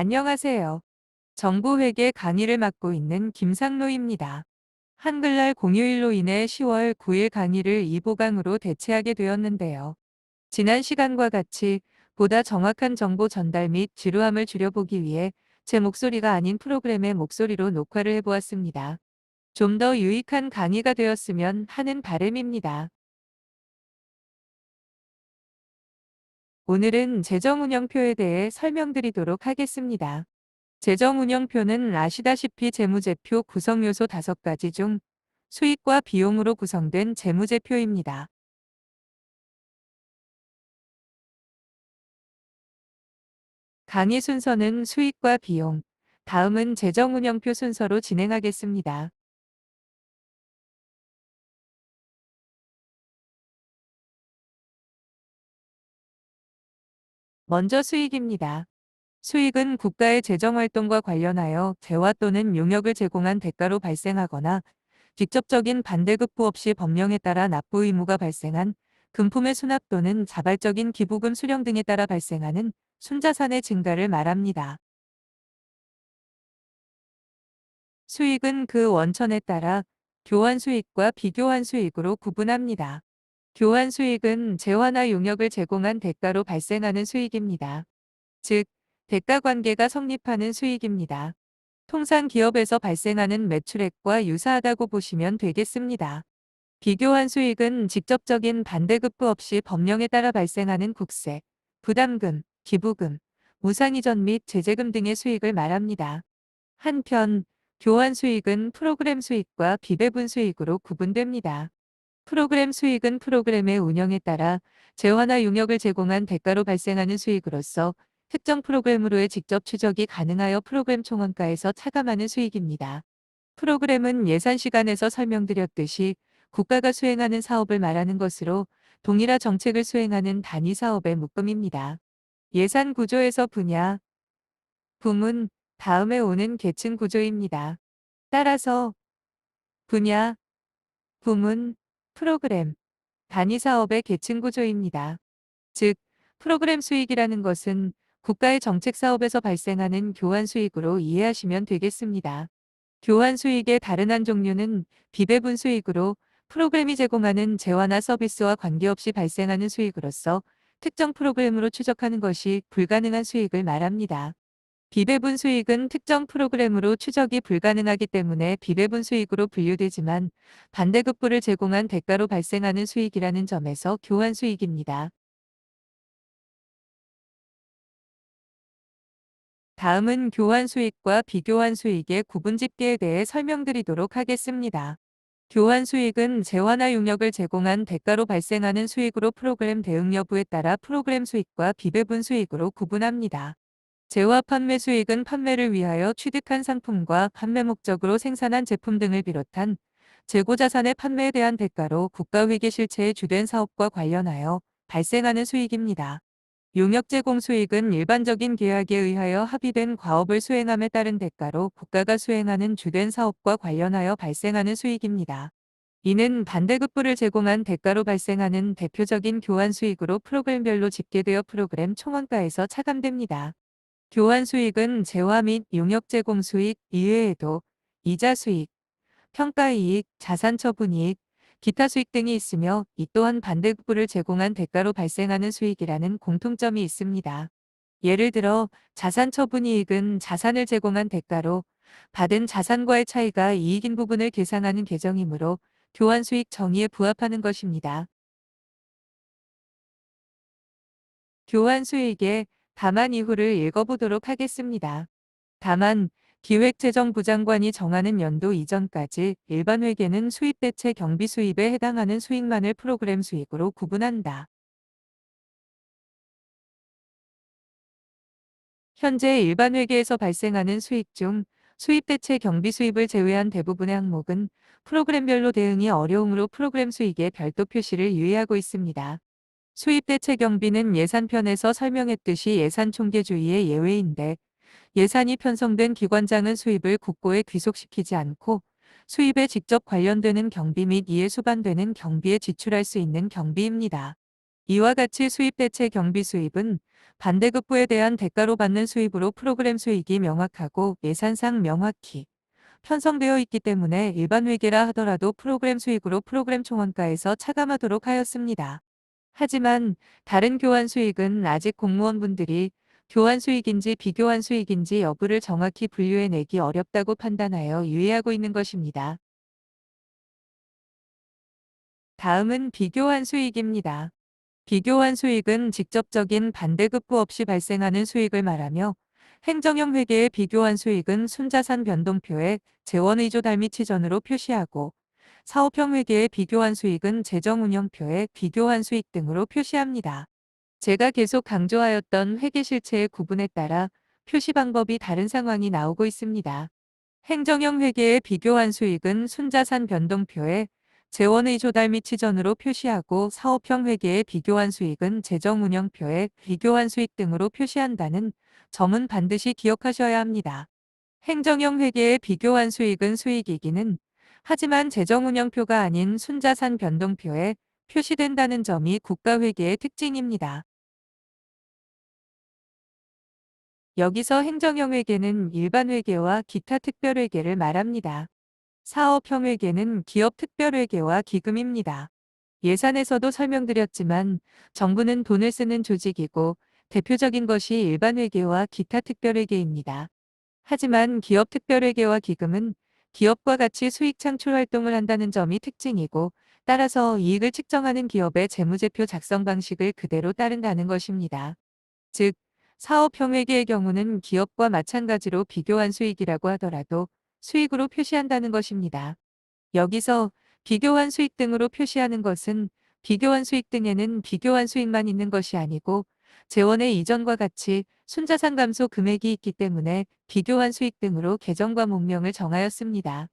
안녕하세요. 정보회계 강의를 맡고 있는 김상로입니다. 한글날 공휴일로 인해 10월 9일 강의를 2부강으로 대체하게 되었는데요. 지난 시간과 같이 보다 정확한 정보 전달 및 지루함을 줄여보기 위해 제 목소리가 아닌 프로그램의 목소리로 녹화를 해보았습니다. 좀 더 유익한 강의가 되었으면 하는 바람입니다. 오늘은 재정운영표에 대해 설명드리도록 하겠습니다. 재정운영표는 아시다시피 재무제표 구성 요소 5가지 중 수익과 비용으로 구성된 재무제표입니다. 강의 순서는 수익과 비용, 다음은 재정운영표 순서로 진행하겠습니다. 먼저 수익입니다. 수익은 국가의 재정활동과 관련하여 재화 또는 용역을 제공한 대가로 발생하거나 직접적인 반대급부 없이 법령에 따라 납부 의무가 발생한 금품의 수납 또는 자발적인 기부금 수령 등에 따라 발생하는 순자산의 증가를 말합니다. 수익은 그 원천에 따라 교환 수익과 비교환 수익으로 구분합니다. 교환 수익은 재화나 용역을 제공한 대가로 발생하는 수익입니다. 즉, 대가 관계가 성립하는 수익입니다. 통상 기업에서 발생하는 매출액과 유사하다고 보시면 되겠습니다. 비교환 수익은 직접적인 반대급부 없이 법령에 따라 발생하는 국세, 부담금, 기부금, 무상이전 및 제재금 등의 수익을 말합니다. 한편, 교환 수익은 프로그램 수익과 비배분 수익으로 구분됩니다. 프로그램 수익은 프로그램의 운영에 따라 재화나 용역을 제공한 대가로 발생하는 수익으로서 특정 프로그램으로의 직접 추적이 가능하여 프로그램 총원가에서 차감하는 수익입니다. 프로그램은 예산 시간에서 설명드렸듯이 국가가 수행하는 사업을 말하는 것으로 동일한 정책을 수행하는 단위 사업의 묶음입니다. 예산 구조에서 분야, 부문, 다음에 오는 계층 구조입니다. 따라서 분야, 부문, 프로그램, 단위 사업의 계층 구조입니다. 즉, 프로그램 수익이라는 것은 국가의 정책 사업에서 발생하는 교환 수익으로 이해하시면 되겠습니다. 교환 수익의 다른 한 종류는 비배분 수익으로 프로그램이 제공하는 재화나 서비스와 관계없이 발생하는 수익으로서 특정 프로그램으로 추적하는 것이 불가능한 수익을 말합니다. 비배분 수익은 특정 프로그램으로 추적이 불가능하기 때문에 비배분 수익으로 분류되지만 반대급부를 제공한 대가로 발생하는 수익이라는 점에서 교환 수익입니다. 다음은 교환 수익과 비교환 수익의 구분 집계에 대해 설명드리도록 하겠습니다. 교환 수익은 재화나 용역을 제공한 대가로 발생하는 수익으로 프로그램 대응 여부에 따라 프로그램 수익과 비배분 수익으로 구분합니다. 재화 판매 수익은 판매를 위하여 취득한 상품과 판매 목적으로 생산한 제품 등을 비롯한 재고 자산의 판매에 대한 대가로 국가 회계 실체의 주된 사업과 관련하여 발생하는 수익입니다. 용역 제공 수익은 일반적인 계약에 의하여 합의된 과업을 수행함에 따른 대가로 국가가 수행하는 주된 사업과 관련하여 발생하는 수익입니다. 이는 반대급부를 제공한 대가로 발생하는 대표적인 교환 수익으로 프로그램별로 집계되어 프로그램 총원가에서 차감됩니다. 교환 수익은 재화 및 용역 제공 수익 이외에도 이자 수익, 평가이익, 자산처분이익, 기타 수익 등이 있으며 이 또한 반대급부를 제공한 대가로 발생하는 수익이라는 공통점이 있습니다. 예를 들어 자산처분이익은 자산을 제공한 대가로 받은 자산과의 차이가 이익인 부분을 계산하는 계정이므로 교환 수익 정의에 부합하는 것입니다. 교환 수익의 다만 이후를 읽어보도록 하겠습니다. 다만 기획재정부 장관이 정하는 연도 이전까지 일반 회계는 수입대체 경비 수입에 해당하는 수익만을 프로그램 수익으로 구분한다. 현재 일반 회계에서 발생하는 수익 중 수입대체 경비 수입을 제외한 대부분의 항목은 프로그램별로 대응이 어려우므로 프로그램 수익에 별도 표시를 유의하고 있습니다. 수입대체 경비는 예산편에서 설명했듯이 예산 총계주의의 예외인데 예산이 편성된 기관장은 수입을 국고에 귀속시키지 않고 수입에 직접 관련되는 경비 및 이에 수반되는 경비에 지출할 수 있는 경비입니다. 이와 같이 수입 대체 경비 수입은 반대급부에 대한 대가로 받는 수입으로 프로그램 수익이 명확하고 예산상 명확히 편성되어 있기 때문에 일반 회계라 하더라도 프로그램 수익으로 프로그램 총원가에서 차감하도록 하였습니다. 하지만 다른 교환 수익은 아직 공무원분들이 교환 수익인지 비교환 수익인지 여부를 정확히 분류해내기 어렵다고 판단하여 유예하고 있는 것입니다. 다음은 비교환 수익입니다. 비교환 수익은 직접적인 반대급부 없이 발생하는 수익을 말하며 행정형 회계의 비교환 수익은 순자산 변동표에 재원의조 달미치전으로 표시하고 사업형 회계의 비교환 수익은 재정운영표에 비교환 수익 등으로 표시합니다. 제가 계속 강조하였던 회계 실체의 구분에 따라 표시 방법이 다른 상황이 나오고 있습니다. 행정형 회계의 비교환 수익은 순자산 변동표에 재원의 조달 및 치전으로 표시하고 사업형 회계의 비교환 수익은 재정운영표에 비교환 수익 등으로 표시한다는 점은 반드시 기억하셔야 합니다. 행정형 회계의 비교환 수익은 수익이기는 하지만 재정운영표가 아닌 순자산 변동표에 표시된다는 점이 국가회계의 특징입니다. 여기서 행정형 회계는 일반 회계와 기타 특별회계를 말합니다. 사업형 회계는 기업 특별회계와 기금입니다. 예산에서도 설명드렸지만 정부는 돈을 쓰는 조직이고 대표적인 것이 일반 회계와 기타 특별회계입니다. 하지만 기업 특별회계와 기금은 기업과 같이 수익 창출 활동을 한다는 점이 특징이고 따라서 이익을 측정하는 기업의 재무제표 작성 방식을 그대로 따른다는 것입니다. 즉, 사업형 회계의 경우는 기업과 마찬가지로 비교한 수익이라고 하더라도 수익으로 표시한다는 것입니다. 여기서 비교한 수익 등으로 표시하는 것은 비교한 수익 등에는 비교한 수익만 있는 것이 아니고 재원의 이전과 같이 순자산 감소 금액이 있기 때문에 비교한 수익 등으로 계정과 목명을 정하였습니다.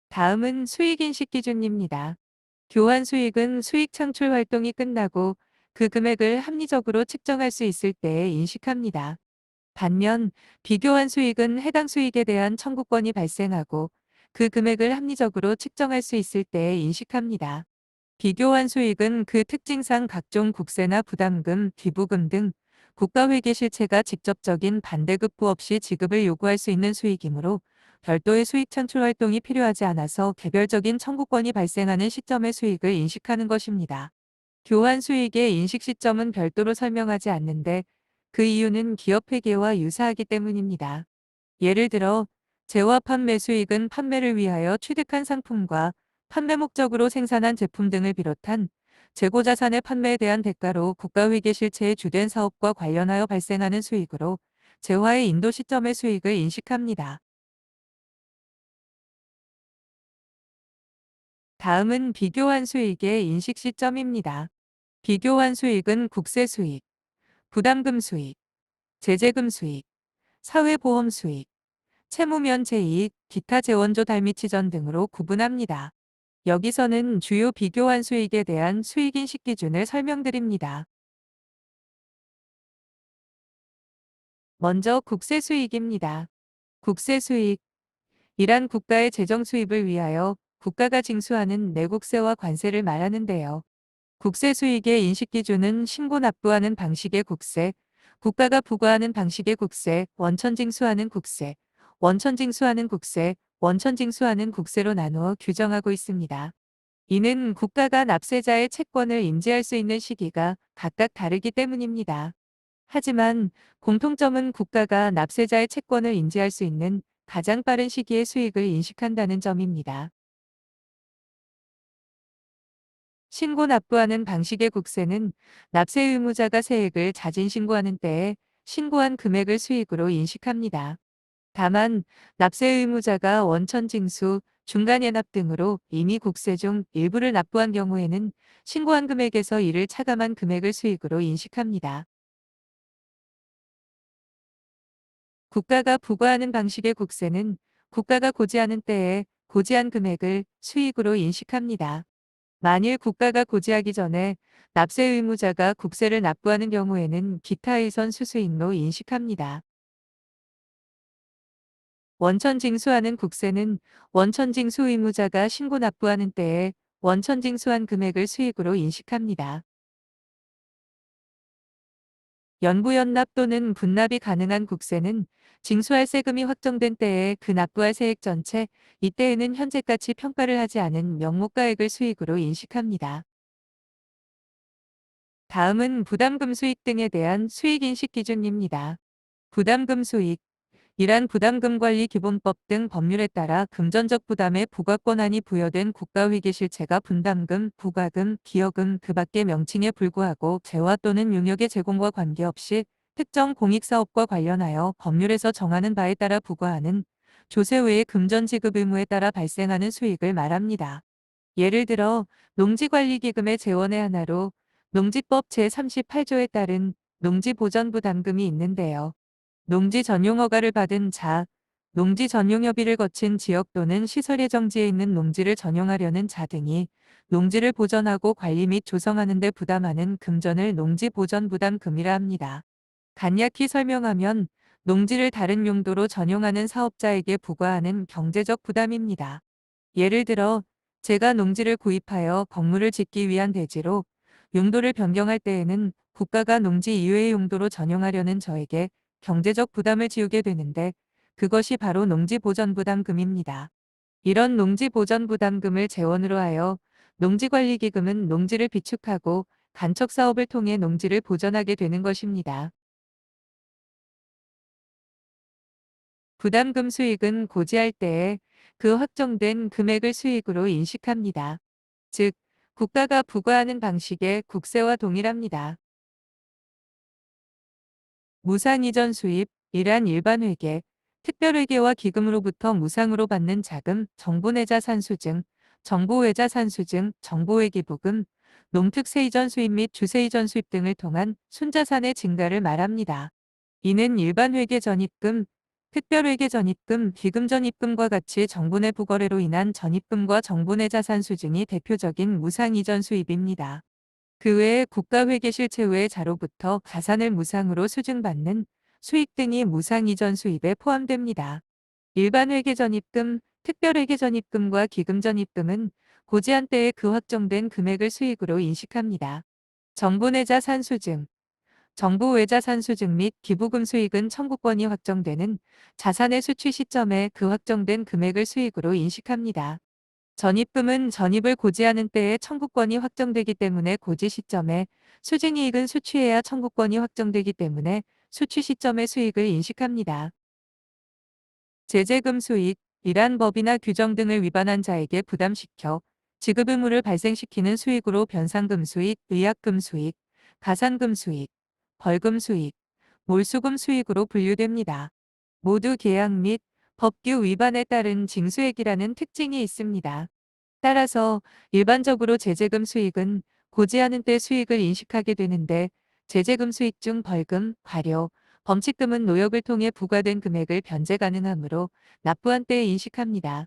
다음은 수익인식 기준입니다. 교환 수익은 수익 창출 활동이 끝나고 그 금액을 합리적으로 측정할 수 있을 때에 인식합니다. 반면 비교환 수익은 해당 수익에 대한 청구권이 발생하고 그 금액을 합리적으로 측정할 수 있을 때에 인식합니다. 비교환 수익은 그 특징상 각종 국세나 부담금, 기부금 등 국가회계 실체가 직접적인 반대급부 없이 지급을 요구할 수 있는 수익이므로 별도의 수익 창출 활동이 필요하지 않아서 개별적인 청구권이 발생하는 시점의 수익을 인식하는 것입니다. 교환 수익의 인식 시점은 별도로 설명하지 않는데 그 이유는 기업 회계와 유사하기 때문입니다. 예를 들어 재화 판매 수익은 판매를 위하여 취득한 상품과 판매 목적으로 생산한 제품 등을 비롯한 재고 자산의 판매에 대한 대가로 국가회계 실체의 주된 사업과 관련하여 발생하는 수익으로 재화의 인도 시점의 수익을 인식합니다. 다음은 비교환 수익의 인식 시점입니다. 비교환 수익은 국세 수익, 부담금 수익, 제재금 수익, 사회보험 수익, 채무면제이익, 기타 재원조 달미치전 등으로 구분합니다. 여기서는 주요 비교환 수익에 대한 수익인식 기준을 설명드립니다. 먼저 국세 수익입니다. 국세 수익, 이란 국가의 재정 수입을 위하여 국가가 징수하는 내국세와 관세를 말하는데요. 국세 수익의 인식 기준은 신고 납부하는 방식의 국세, 국가가 부과하는 방식의 국세, 원천 징수하는 국세, 원천 징수하는 국세, 원천 징수하는 국세로 나누어 규정하고 있습니다. 이는 국가가 납세자의 채권을 인지할 수 있는 시기가 각각 다르기 때문입니다. 하지만 공통점은 국가가 납세자의 채권을 인지할 수 있는 가장 빠른 시기에 수익을 인식한다는 점입니다. 신고 납부하는 방식의 국세는 납세 의무자가 세액을 자진 신고하는 때에 신고한 금액을 수익으로 인식합니다. 다만 납세 의무자가 원천 징수, 중간 연납 등으로 이미 국세 중 일부를 납부한 경우에는 신고한 금액에서 이를 차감한 금액을 수익으로 인식합니다. 국가가 부과하는 방식의 국세는 국가가 고지하는 때에 고지한 금액을 수익으로 인식합니다. 만일 국가가 고지하기 전에 납세 의무자가 국세를 납부하는 경우에는 기타 일선 수수익로 인식합니다. 원천 징수하는 국세는 원천 징수 의무자가 신고 납부하는 때에 원천 징수한 금액을 수익으로 인식합니다. 연부연납 또는 분납이 가능한 국세는 징수할 세금이 확정된 때에 그 납부할 세액 전체, 이때에는 현재까지 평가를 하지 않은 명목가액을 수익으로 인식합니다. 다음은 부담금 수익 등에 대한 수익 인식 기준입니다. 부담금 수익. 이란 부담금관리기본법 등 법률에 따라 금전적 부담의 부과 권한이 부여된 국가회계실체가 분담금, 부과금, 기여금 그 밖의 명칭에 불구하고 재화 또는 용역의 제공과 관계없이 특정 공익사업과 관련하여 법률에서 정하는 바에 따라 부과하는 조세 외의 금전 지급 의무에 따라 발생하는 수익을 말합니다. 예를 들어 농지관리기금의 재원의 하나로 농지법 제38조에 따른 농지보전부담금이 있는데요. 농지 전용 허가를 받은 자, 농지 전용 협의를 거친 지역 또는 시설 예정지에 있는 농지를 전용하려는 자 등이 농지를 보전하고 관리 및 조성하는 데 부담하는 금전을 농지보전부담금이라 합니다. 간략히 설명하면 농지를 다른 용도로 전용하는 사업자에게 부과하는 경제적 부담입니다. 예를 들어 제가 농지를 구입하여 건물을 짓기 위한 대지로 용도를 변경할 때에는 국가가 농지 이외의 용도로 전용하려는 저에게 경제적 부담을 지우게 되는데 그것이 바로 농지보전부담금입니다. 이런 농지보전부담금을 재원으로 하여 농지관리기금은 농지를 비축하고 간척사업을 통해 농지를 보전하게 되는 것입니다. 부담금 수익은 고지할 때에 그 확정된 금액을 수익으로 인식합니다. 즉, 국가가 부과하는 방식의 국세와 동일합니다. 무상이전 수입, 이란 일반회계, 특별회계와 기금으로부터 무상으로 받는 자금, 정보내자 산수증, 정보외자 산수증, 정보외기부금, 농특세 이전 수입 및 주세 이전 수입 등을 통한 순자산의 증가를 말합니다. 이는 일반회계 전입금, 특별회계 전입금, 기금 전입금과 같이 정보내 부거래로 인한 전입금과 정보내 자산 수증이 대표적인 무상 이전 수입입니다. 그 외에 국가회계 실체 외의 자로부터 자산을 무상으로 수증받는 수익 등이 무상 이전 수입에 포함됩니다. 일반회계 전입금, 특별회계 전입금과 기금 전입금은 고지한 때에 그 확정된 금액을 수익으로 인식합니다. 정보내자 산수증 정부 외자산 수증 및 기부금 수익은 청구권이 확정되는 자산의 수취 시점에 그 확정된 금액을 수익으로 인식합니다. 전입금은 전입을 고지하는 때에 청구권이 확정되기 때문에 고지 시점에 수증이익은 수취해야 청구권이 확정되기 때문에 수취 시점의 수익을 인식합니다. 제재금 수익, 이란 법이나 규정 등을 위반한 자에게 부담시켜 지급 의무를 발생시키는 수익으로 변상금 수익, 의약금 수익, 가산금 수익, 벌금 수익, 몰수금 수익으로 분류됩니다. 모두 계약 및 법규 위반에 따른 징수액이라는 특징이 있습니다. 따라서 일반적으로 제재금 수익은 고지하는 때 수익을 인식하게 되는데 제재금 수익 중 벌금, 과료, 범칙금은 노역을 통해 부과된 금액을 변제 가능하므로 납부한 때에 인식합니다.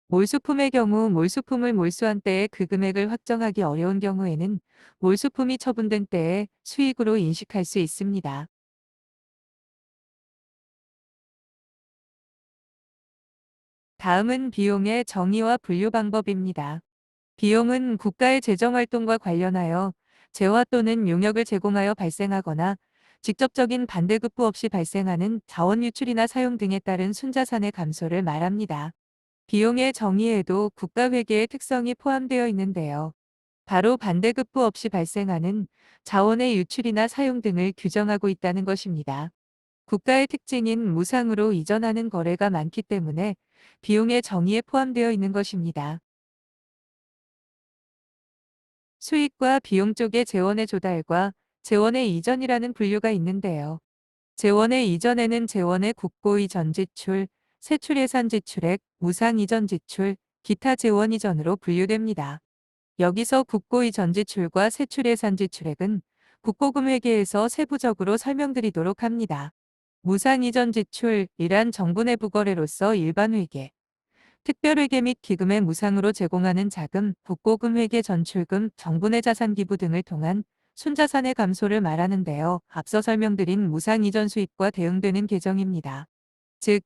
몰수품의 경우 몰수품을 몰수한 때에 그 금액을 확정하기 어려운 경우에는 몰수품이 처분된 때에 수익으로 인식할 수 있습니다. 다음은 비용의 정의와 분류 방법입니다. 비용은 국가의 재정활동과 관련하여 재화 또는 용역을 제공하여 발생하거나 직접적인 반대급부 없이 발생하는 자원 유출이나 사용 등에 따른 순자산의 감소를 말합니다. 비용의 정의에도 국가회계의 특성이 포함되어 있는데요. 바로 반대급부 없이 발생하는 자원의 유출이나 사용 등을 규정하고 있다는 것입니다. 국가의 특징인 무상으로 이전하는 거래가 많기 때문에 비용의 정의에 포함되어 있는 것입니다. 수익과 비용 쪽의 재원의 조달과 재원의 이전이라는 분류가 있는데요. 재원의 이전에는 재원의 국고 이전 지출, 세출 예산 지출액, 무상 이전 지출, 기타 재원 이전으로 분류됩니다. 여기서 국고 이전 지출과 세출 예산 지출액은 국고금 회계에서 세부적으로 설명드리도록 합니다. 무상 이전 지출, 이란 정부 내부 거래로서 일반 회계, 특별회계 및 기금의 무상으로 제공하는 자금, 국고금 회계 전출금, 정부 내 자산 기부 등을 통한 순자산의 감소를 말하는데요. 앞서 설명드린 무상 이전 수입과 대응되는 계정입니다. 즉,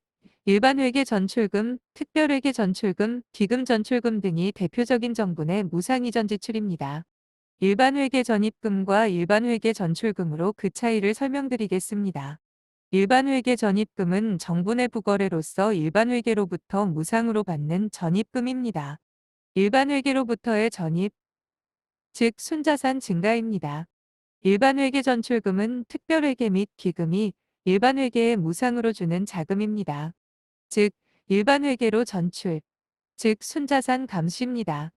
일반 회계 전출금, 특별 회계 전출금, 기금 전출금 등이 대표적인 정분의 무상이전 지출입니다. 일반 회계 전입금과 일반 회계 전출금으로 그 차이를 설명드리겠습니다. 일반 회계 전입금은 정분의 부거래로서 일반 회계로부터 무상으로 받는 전입금입니다. 일반 회계로부터의 전입, 즉 순자산 증가입니다. 일반 회계 전출금은 특별 회계 및 기금이 일반 회계에 무상으로 주는 자금입니다. 즉, 일반 회계로 전출, 즉 순자산 감시입니다.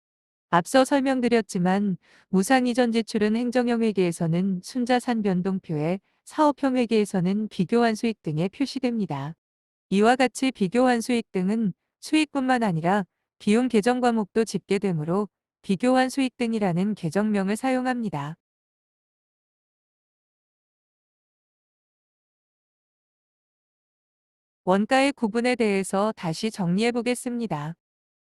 앞서 설명드렸지만 무상이전 지출은 행정형 회계에서는 순자산 변동표에, 사업형 회계에서는 비교환 수익 등에 표시됩니다. 이와 같이 비교환 수익 등은 수익뿐만 아니라 비용 계정 과목도 집계되므로 비교환 수익 등이라는 계정명을 사용합니다. 원가의 구분에 대해서 다시 정리해 보겠습니다.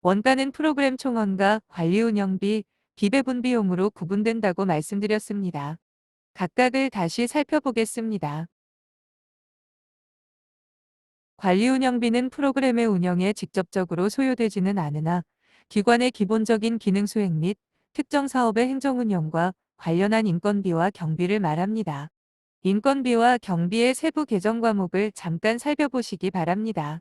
원가는 프로그램 총원과 관리 운영비, 비배분 비용으로 구분된다고 말씀드렸습니다. 각각을 다시 살펴보겠습니다. 관리 운영비는 프로그램의 운영에 직접적으로 소요되지는 않으나 기관의 기본적인 기능 수행 및 특정 사업의 행정 운영과 관련한 인건비와 경비를 말합니다. 인건비와 경비의 세부 계정 과목을 잠깐 살펴보시기 바랍니다.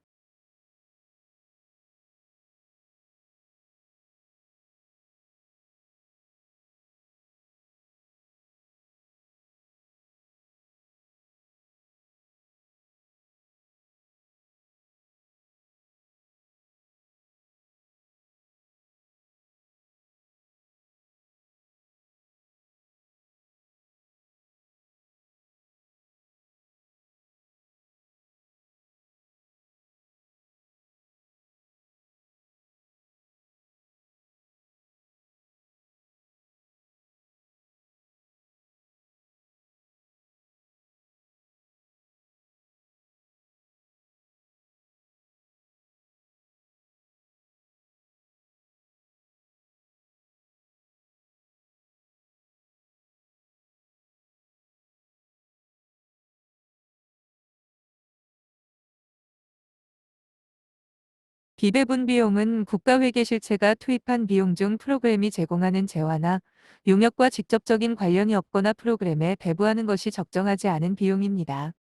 비배분 비용은 국가회계 실체가 투입한 비용 중 프로그램이 제공하는 재화나 용역과 직접적인 관련이 없거나 프로그램에 배부하는 것이 적정하지 않은 비용입니다.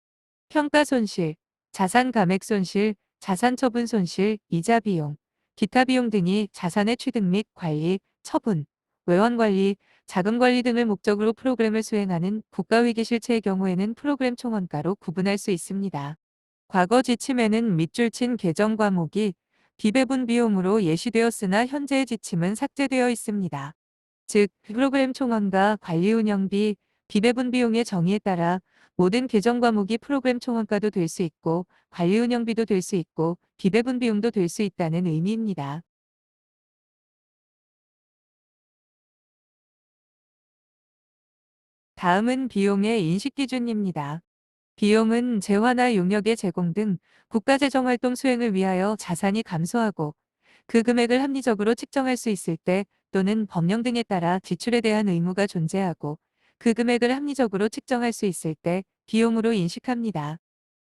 평가 손실, 자산 감액 손실, 자산 처분 손실, 이자 비용, 기타 비용 등이 자산의 취득 및 관리, 처분, 외환 관리, 자금 관리 등을 목적으로 프로그램을 수행하는 국가회계 실체의 경우에는 프로그램 총원가로 구분할 수 있습니다. 과거 지침에는 밑줄 친 계정 과목이 비배분 비용으로 예시되었으나 현재의 지침은 삭제되어 있습니다. 즉, 프로그램 총원과 관리 운영비, 비배분 비용의 정의에 따라 모든 계정 과목이 프로그램 총원가도 될 수 있고 관리 운영비도 될 수 있고 비배분 비용도 될 수 있다는 의미입니다. 다음은 비용의 인식 기준입니다. 비용은 재화나 용역의 제공 등 국가재정 활동 수행을 위하여 자산이 감소하고 그 금액을 합리적으로 측정할 수 있을 때 또는 법령 등에 따라 지출에 대한 의무가 존재하고 그 금액을 합리적으로 측정할 수 있을 때 비용으로 인식합니다.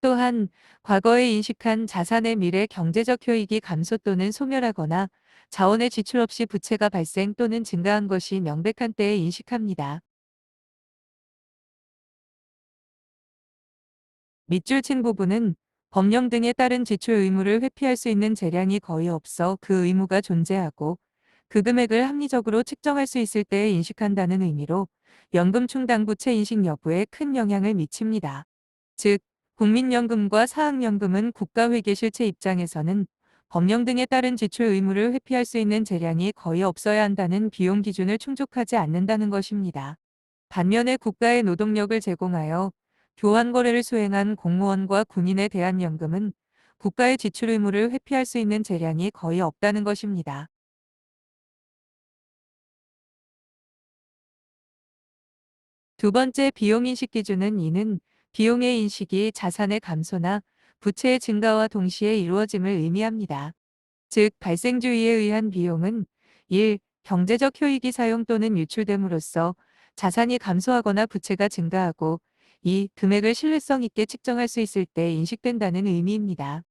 또한 과거에 인식한 자산의 미래 경제적 효익이 감소 또는 소멸하거나 자원의 지출 없이 부채가 발생 또는 증가한 것이 명백한 때에 인식합니다. 밑줄 친 부분은 법령 등에 따른 지출 의무를 회피할 수 있는 재량이 거의 없어 그 의무가 존재하고 그 금액을 합리적으로 측정할 수 있을 때에 인식한다는 의미로 연금충당부채 인식 여부에 큰 영향을 미칩니다. 즉, 국민연금과 사학연금은 국가회계 실체 입장에서는 법령 등에 따른 지출 의무를 회피할 수 있는 재량이 거의 없어야 한다는 비용 기준을 충족하지 않는다는 것입니다. 반면에 국가의 노동력을 제공하여 교환 거래를 수행한 공무원과 군인에 대한 연금은 국가의 지출 의무를 회피할 수 있는 재량이 거의 없다는 것입니다. 두 번째 비용 인식 기준은 이는 비용의 인식이 자산의 감소나 부채의 증가와 동시에 이루어짐을 의미합니다. 즉, 발생주의에 의한 비용은 1. 경제적 효익이 사용 또는 유출됨으로써 자산이 감소하거나 부채가 증가하고 2. 금액을 신뢰성 있게 측정할 수 있을 때 인식된다는 의미입니다.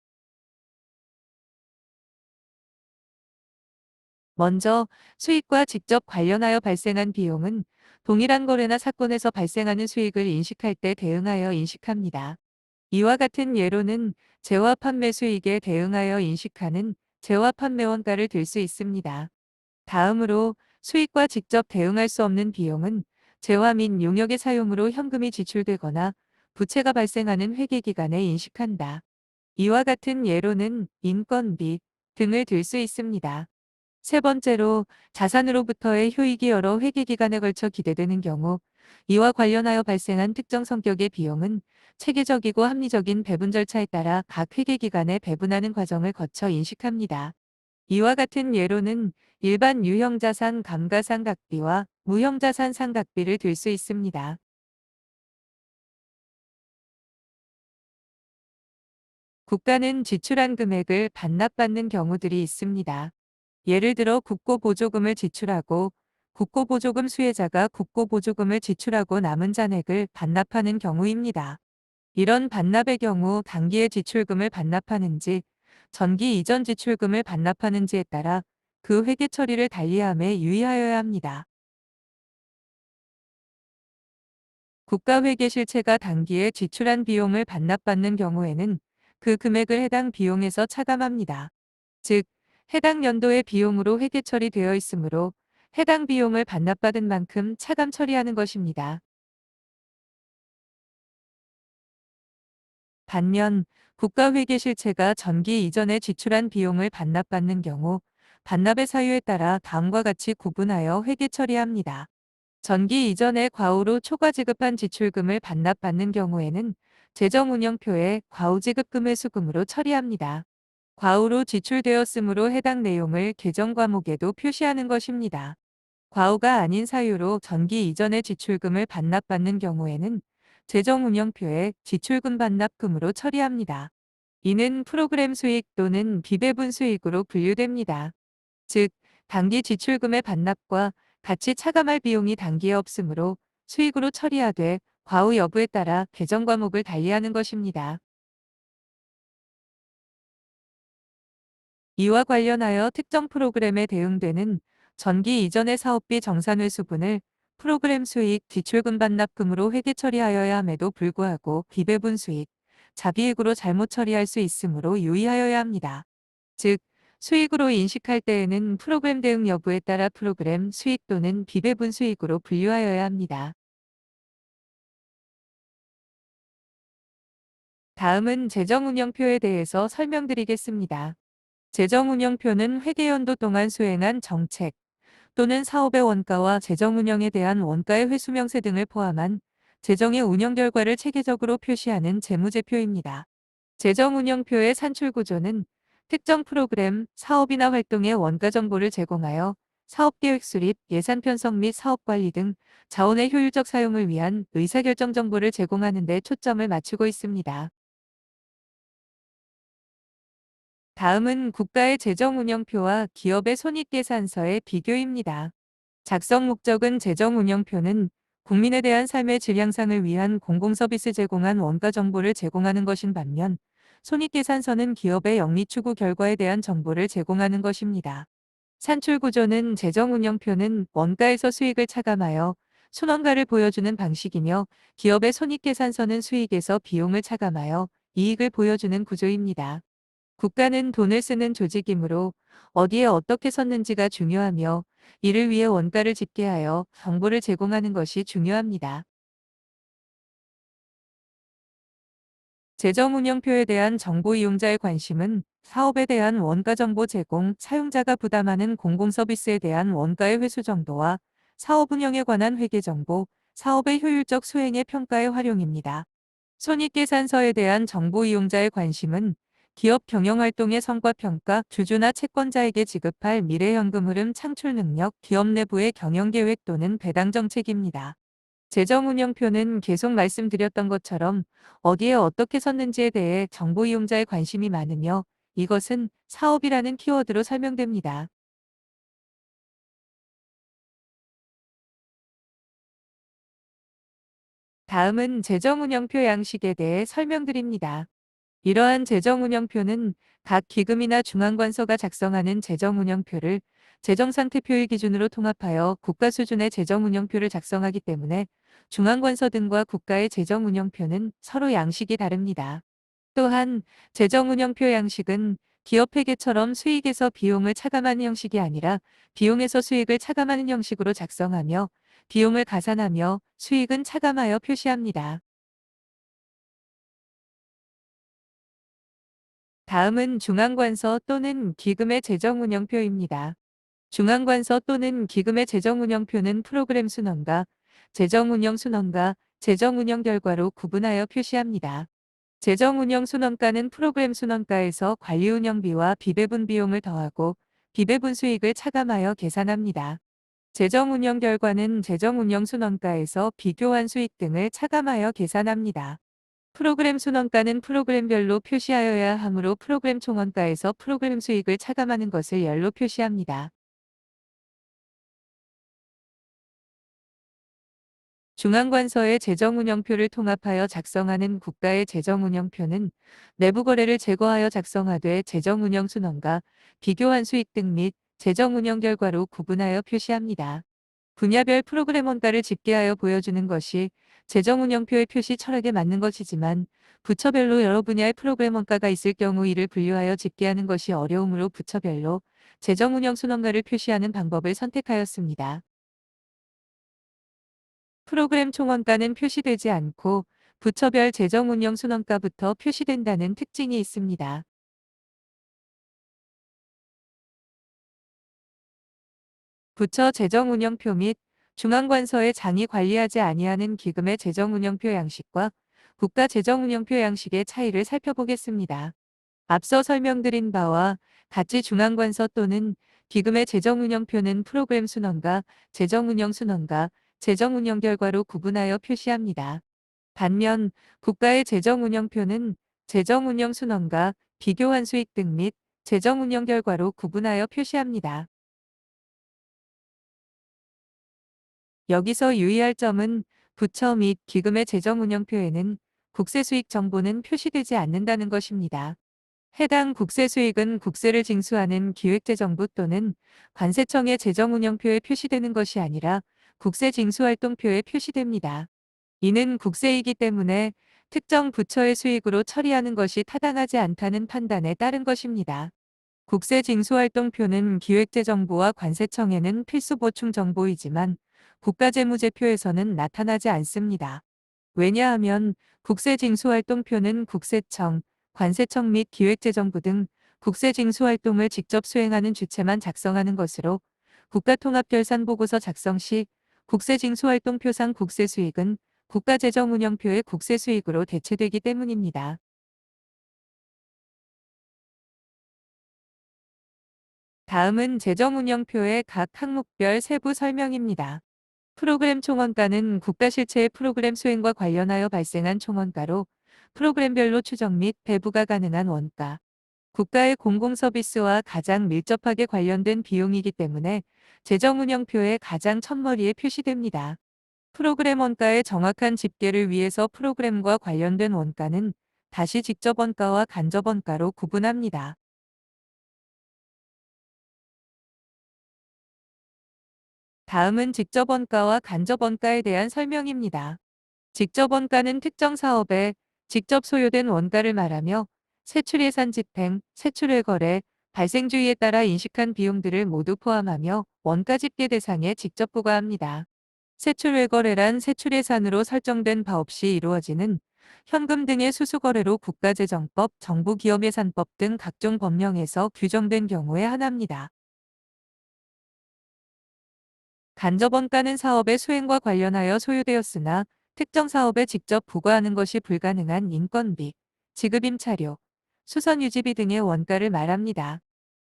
먼저 수익과 직접 관련하여 발생한 비용은 동일한 거래나 사건에서 발생하는 수익을 인식할 때 대응하여 인식합니다. 이와 같은 예로는 재화 판매 수익에 대응하여 인식하는 재화 판매 원가를 들 수 있습니다. 다음으로 수익과 직접 대응할 수 없는 비용은 재화 및 용역의 사용으로 현금이 지출되거나 부채가 발생하는 회계기간에 인식한다. 이와 같은 예로는 인건비 등을 들 수 있습니다. 세 번째로 자산으로부터의 효익이 여러 회계기간에 걸쳐 기대되는 경우 이와 관련하여 발생한 특정 성격의 비용은 체계적이고 합리적인 배분 절차에 따라 각 회계기간에 배분하는 과정을 거쳐 인식합니다. 이와 같은 예로는 일반 유형자산 감가상각비와 무형자산 상각비를 들 수 있습니다. 국가는 지출한 금액을 반납받는 경우들이 있습니다. 예를 들어 국고보조금을 지출하고 국고보조금 수혜자가 국고보조금을 지출하고 남은 잔액을 반납하는 경우입니다. 이런 반납의 경우 단기의 지출금을 반납하는지 전기 이전 지출금을 반납하는지에 따라 그 회계 처리를 달리함에 유의하여야 합니다. 국가회계실체가 단기에 지출한 비용을 반납받는 경우에는 그 금액을 해당 비용에서 차감합니다. 즉, 해당 연도의 비용으로 회계 처리되어 있으므로 해당 비용을 반납받은 만큼 차감 처리하는 것입니다. 반면 국가회계실체가 전기 이전에 지출한 비용을 반납받는 경우 반납의 사유에 따라 다음과 같이 구분하여 회계 처리합니다. 전기 이전에 과후로 초과 지급한 지출금을 반납받는 경우에는 재정운영표에 과후 지급금을 수금으로 처리합니다. 과후로 지출되었으므로 해당 내용을 계정 과목에도 표시하는 것입니다. 과후가 아닌 사유로 전기 이전의 지출금을 반납받는 경우에는 재정운영표에 지출금 반납금으로 처리합니다. 이는 프로그램 수익 또는 비배분 수익으로 분류됩니다. 즉, 단기 지출금의 반납과 같이 차감할 비용이 단기에 없으므로 수익으로 처리하되 과후 여부에 따라 계정 과목을 달리하는 것입니다. 이와 관련하여 특정 프로그램에 대응되는 전기 이전의 사업비 정산회수분을 프로그램 수익 지출금 반납금으로 회계 처리하여야 함에도 불구하고 비배분 수익, 자비익으로 잘못 처리할 수 있으므로 유의하여야 합니다. 즉, 수익으로 인식할 때에는 프로그램 대응 여부에 따라 프로그램 수익 또는 비배분 수익으로 분류하여야 합니다. 다음은 재정운영표에 대해서 설명드리겠습니다. 재정운영표는 회계연도 동안 수행한 정책 또는 사업의 원가와 재정운영에 대한 원가의 회수명세 등을 포함한 재정의 운영 결과를 체계적으로 표시하는 재무제표입니다. 재정운영표의 산출구조는 특정 프로그램, 사업이나 활동의 원가 정보를 제공하여 사업계획 수립, 예산 편성 및 사업관리 등 자원의 효율적 사용을 위한 의사결정 정보를 제공하는 데 초점을 맞추고 있습니다. 다음은 국가의 재정운영표와 기업의 손익계산서의 비교입니다. 작성 목적은 재정운영표는 국민에 대한 삶의 질 향상을 위한 공공서비스 제공한 원가 정보를 제공하는 것인 반면 손익계산서는 기업의 영리 추구 결과에 대한 정보를 제공하는 것입니다. 산출구조는 재정운영표는 원가에서 수익을 차감하여 순원가를 보여주는 방식이며 기업의 손익계산서는 수익에서 비용을 차감하여 이익을 보여주는 구조입니다. 국가는 돈을 쓰는 조직이므로 어디에 어떻게 썼는지가 중요하며 이를 위해 원가를 집계하여 정보를 제공하는 것이 중요합니다. 재정운영표에 대한 정보 이용자의 관심은 사업에 대한 원가 정보 제공, 사용자가 부담하는 공공서비스에 대한 원가의 회수 정도와 사업 운영에 관한 회계 정보, 사업의 효율적 수행의 평가의 활용입니다. 손익계산서에 대한 정보 이용자의 관심은 기업 경영활동의 성과 평가, 주주나 채권자에게 지급할 미래현금 흐름 창출 능력, 기업 내부의 경영계획 또는 배당 정책입니다. 재정운영표는 계속 말씀드렸던 것처럼 어디에 어떻게 썼는지에 대해 정보 이용자의 관심이 많으며 이것은 사업이라는 키워드로 설명됩니다. 다음은 재정운영표 양식에 대해 설명드립니다. 이러한 재정운영표는 각 기금이나 중앙관서가 작성하는 재정운영표를 재정상태표의 기준으로 통합하여 국가 수준의 재정운영표를 작성하기 때문에 중앙관서 등과 국가의 재정운영표는 서로 양식이 다릅니다. 또한 재정운영표 양식은 기업 회계처럼 수익에서 비용을 차감하는 형식이 아니라 비용에서 수익을 차감하는 형식으로 작성하며 비용을 가산하며 수익은 차감하여 표시합니다. 다음은 중앙관서 또는 기금의 재정운영표입니다. 중앙관서 또는 기금의 재정운영표는 프로그램 순원과 재정운영 순원과 재정운영 결과로 구분하여 표시합니다. 재정운영 순원가는 프로그램 순원가에서 관리운영비와 비배분 비용을 더하고 비배분 수익을 차감하여 계산합니다. 재정운영 결과는 재정운영 순원가에서 비교환 수익 등을 차감하여 계산합니다. 프로그램 순원가는 프로그램별로 표시하여야 하므로 프로그램 총원가에서 프로그램 수익을 차감하는 것을 열로 표시합니다. 중앙관서의 재정운영표를 통합하여 작성하는 국가의 재정운영표는 내부 거래를 제거하여 작성하되 재정운영순원과 비교한 수익 등 및 재정운영 결과로 구분하여 표시합니다. 분야별 프로그램 원가를 집계하여 보여주는 것이 재정운영표의 표시 철학에 맞는 것이지만 부처별로 여러 분야의 프로그램 원가가 있을 경우 이를 분류하여 집계하는 것이 어려우므로 부처별로 재정운영순원가를 표시하는 방법을 선택하였습니다. 프로그램 총원가는 표시되지 않고 부처별 재정운영 순원가부터 표시된다는 특징이 있습니다. 부처 재정운영표 및 중앙관서의 장이 관리하지 아니하는 기금의 재정운영표 양식과 국가 재정운영표 양식의 차이를 살펴보겠습니다. 앞서 설명드린 바와 같이 중앙관서 또는 기금의 재정운영표는 프로그램 순원과 재정운영 순원과 재정운영 결과로 구분하여 표시합니다. 반면 국가의 재정운영표는 재정운영 순원과 비교한 수익 등 및 재정운영 결과로 구분하여 표시합니다. 여기서 유의할 점은 부처 및 기금의 재정운영표에는 국세수익 정보는 표시되지 않는다는 것입니다. 해당 국세수익은 국세를 징수하는 기획재정부 또는 관세청의 재정운영표에 표시되는 것이 아니라 국세징수활동표에 표시됩니다. 이는 국세이기 때문에 특정 부처의 수익으로 처리하는 것이 타당하지 않다는 판단에 따른 것입니다. 국세징수활동표는 기획재정부와 관세청에는 필수 보충 정보이지만 국가재무제표에서는 나타나지 않습니다. 왜냐하면 국세징수활동표는 국세청, 관세청 및 기획재정부 등 국세징수활동을 직접 수행하는 주체만 작성하는 것으로 국가통합결산보고서 작성 시 국세징수활동표상 국세수익은 국가재정운영표의 국세수익으로 대체되기 때문입니다. 다음은 재정운영표의 각 항목별 세부 설명입니다. 프로그램 총원가는 국가 실체의 프로그램 수행과 관련하여 발생한 총원가로 프로그램별로 추정 및 배부가 가능한 원가, 국가의 공공서비스와 가장 밀접하게 관련된 비용이기 때문에 재정운영표의 가장 첫머리에 표시됩니다. 프로그램 원가의 정확한 집계를 위해서 프로그램과 관련된 원가는 다시 직접 원가와 간접 원가로 구분합니다. 다음은 직접 원가와 간접 원가에 대한 설명입니다. 직접 원가는 특정 사업에 직접 소요된 원가를 말하며 세출예산 집행, 세출외 거래, 발생주의에 따라 인식한 비용들을 모두 포함하며 원가 집계 대상에 직접 부과합니다. 세출외 거래란 세출예산으로 설정된 바 없이 이루어지는 현금 등의 수수거래로 국가재정법, 정부기업예산법 등 각종 법령에서 규정된 경우에 하나입니다. 간접원가는 사업의 수행과 관련하여 소요되었으나 특정 사업에 직접 부과하는 것이 불가능한 인건비, 지급임차료, 수선유지비 등의 원가를 말합니다.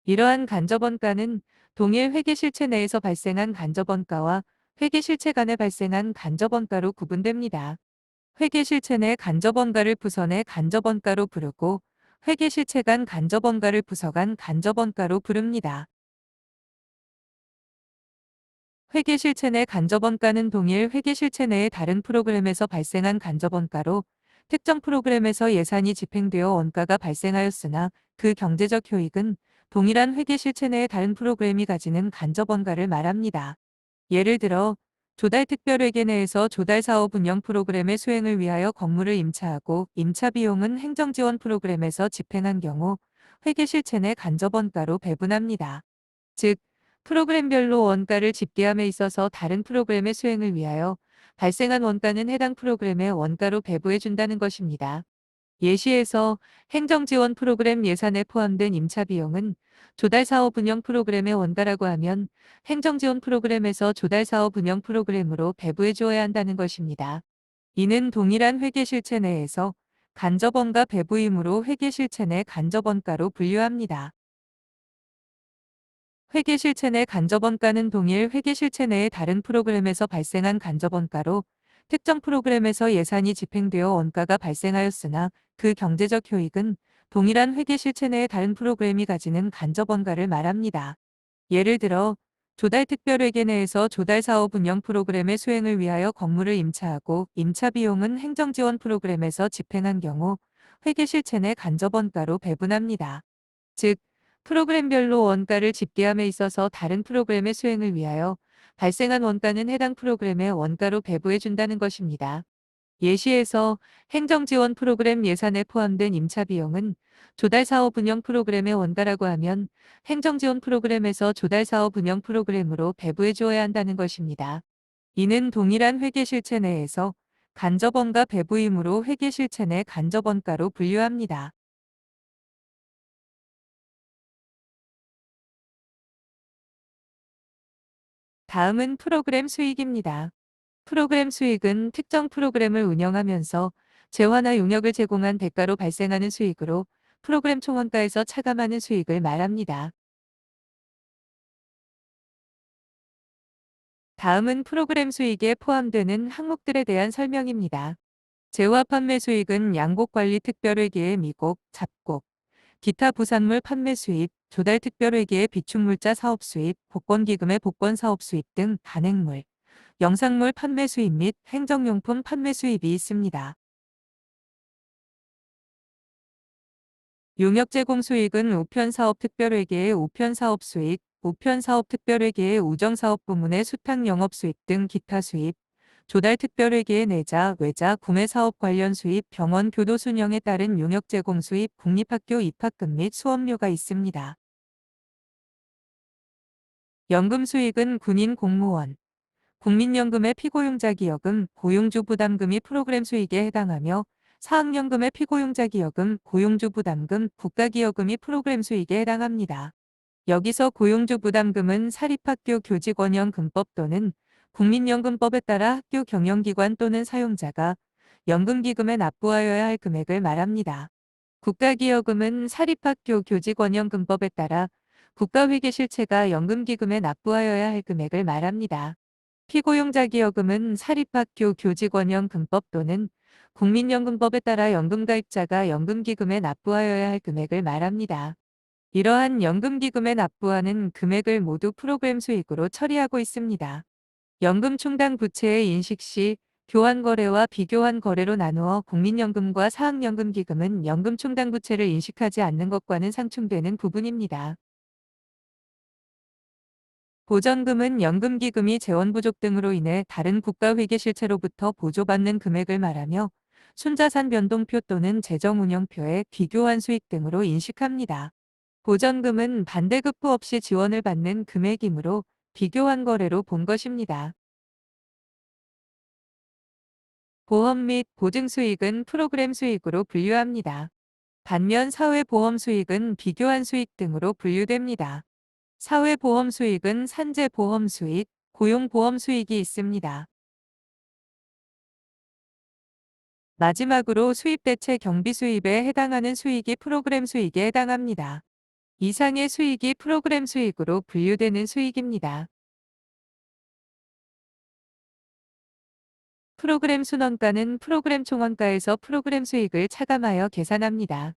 이러한 간접원가는 동일 회계실체 내에서 발생한 간접원가와 회계실체 간에 발생한 간접원가로 구분됩니다. 회계실체 내 간접원가를 부서 내 간접원가로 부르고 회계실체 간 간접원가를 부서 간 간접원가로 부릅니다. 회계실체 내 간접원가는 동일 회계실체 내의 다른 프로그램에서 발생한 간접원가로 특정 프로그램에서 예산이 집행되어 원가가 발생하였으나 그 경제적 효익은 동일한 회계 실체 내의 다른 프로그램이 가지는 간접 원가를 말합니다. 예를 들어 조달 특별회계 내에서 조달 사업 운영 프로그램의 수행을 위하여 건물을 임차하고 임차 비용은 행정지원 프로그램에서 집행한 경우 회계 실체 내 간접 원가로 배분합니다. 즉, 프로그램별로 원가를 집계함에 있어서 다른 프로그램의 수행을 위하여 발생한 원가는 해당 프로그램의 원가로 배부해 준다는 것입니다. 예시에서 행정지원 프로그램 예산에 포함된 임차 비용은 조달사업 운영 프로그램의 원가라고 하면 행정지원 프로그램에서 조달사업 운영 프로그램으로 배부해 주어야 한다는 것입니다. 이는 동일한 회계실체 내에서 간접원가 배부임으로 회계실체 내 간접원가로 분류합니다. 회계실체 내 간접원가는 동일 회계실체 내의 다른 프로그램에서 발생한 간접원가로 특정 프로그램에서 예산이 집행되어 원가가 발생하였으나 그 경제적 효익은 동일한 회계실체 내의 다른 프로그램이 가지는 간접원가를 말합니다. 예를 들어 조달특별회계 내에서 조달사업 운영 프로그램의 수행을 위하여 건물을 임차하고 임차 비용은 행정지원 프로그램에서 집행한 경우 회계실체 내 간접원가로 배분합니다. 즉, 프로그램별로 원가를 집계함에 있어서 다른 프로그램의 수행을 위하여 발생한 원가는 해당 프로그램의 원가로 배부해 준다는 것입니다. 예시에서 행정지원 프로그램 예산에 포함된 임차 비용은 조달사업 운영 프로그램의 원가라고 하면 행정지원 프로그램에서 조달사업 운영 프로그램으로 배부해 주어야 한다는 것입니다. 이는 동일한 회계실체 내에서 간접원가 배부임으로 회계실체 내 간접원가로 분류합니다. 다음은 프로그램 수익입니다. 프로그램 수익은 특정 프로그램을 운영하면서 재화나 용역을 제공한 대가로 발생하는 수익으로 프로그램 총원가에서 차감하는 수익을 말합니다. 다음은 프로그램 수익에 포함되는 항목들에 대한 설명입니다. 재화 판매 수익은 양곡 관리 특별회계의 미곡, 잡곡, 기타 부산물 판매 수입, 조달 특별회계의 비축물자 사업 수입, 복권기금의 복권 사업 수입 등 단행물, 영상물 판매 수입 및 행정용품 판매 수입이 있습니다. 용역 제공 수익은 우편사업 특별회계의 우편사업 수익, 우편사업 특별회계의 우정사업 부문의 수탁 영업 수익 등 기타 수입, 조달 특별회계의 내자, 외자, 구매 사업 관련 수입, 병원 교도소 운영에 따른 용역 제공 수입, 국립학교 입학금 및 수업료가 있습니다. 연금 수익은 군인 공무원, 국민연금의 피고용자 기여금, 고용주 부담금이 프로그램 수익에 해당하며 사학연금의 피고용자 기여금, 고용주 부담금, 국가기여금이 프로그램 수익에 해당합니다. 여기서 고용주 부담금은 사립학교 교직원연금법 또는 국민연금법에 따라 학교 경영기관 또는 사용자가 연금기금에 납부하여야 할 금액을 말합니다. 국가기여금은 사립학교 교직원연금법에 따라 국가회계실체가 연금기금에 납부하여야 할 금액을 말합니다. 피고용자기여금은 사립학교 교직원연금법 또는 국민연금법에 따라 연금가입자가 연금기금에 납부하여야 할 금액을 말합니다. 이러한 연금기금에 납부하는 금액을 모두 프로그램 수익으로 처리하고 있습니다. 연금 충당 부채의 인식 시 교환 거래와 비교환 거래로 나누어 국민연금과 사학연금기금은 연금 충당 부채를 인식하지 않는 것과는 상충되는 부분입니다. 보전금은 연금기금이 재원 부족 등으로 인해 다른 국가회계실체로부터 보조받는 금액을 말하며 순자산 변동표 또는 재정운영표의 비교환 수익 등으로 인식합니다. 보전금은 반대급부 없이 지원을 받는 금액이므로 비교환 거래로 본 것입니다. 보험 및 보증 수익은 프로그램 수익으로 분류합니다. 반면 사회보험 수익은 비교환 수익 등으로 분류됩니다. 사회보험 수익은 산재보험 수익, 고용보험 수익이 있습니다. 마지막으로 수입대체 경비 수입에 해당하는 수익이 프로그램 수익에 해당합니다. 이상의 수익이 프로그램 수익으로 분류되는 수익입니다. 프로그램 순원가는 프로그램 총원가에서 프로그램 수익을 차감하여 계산합니다.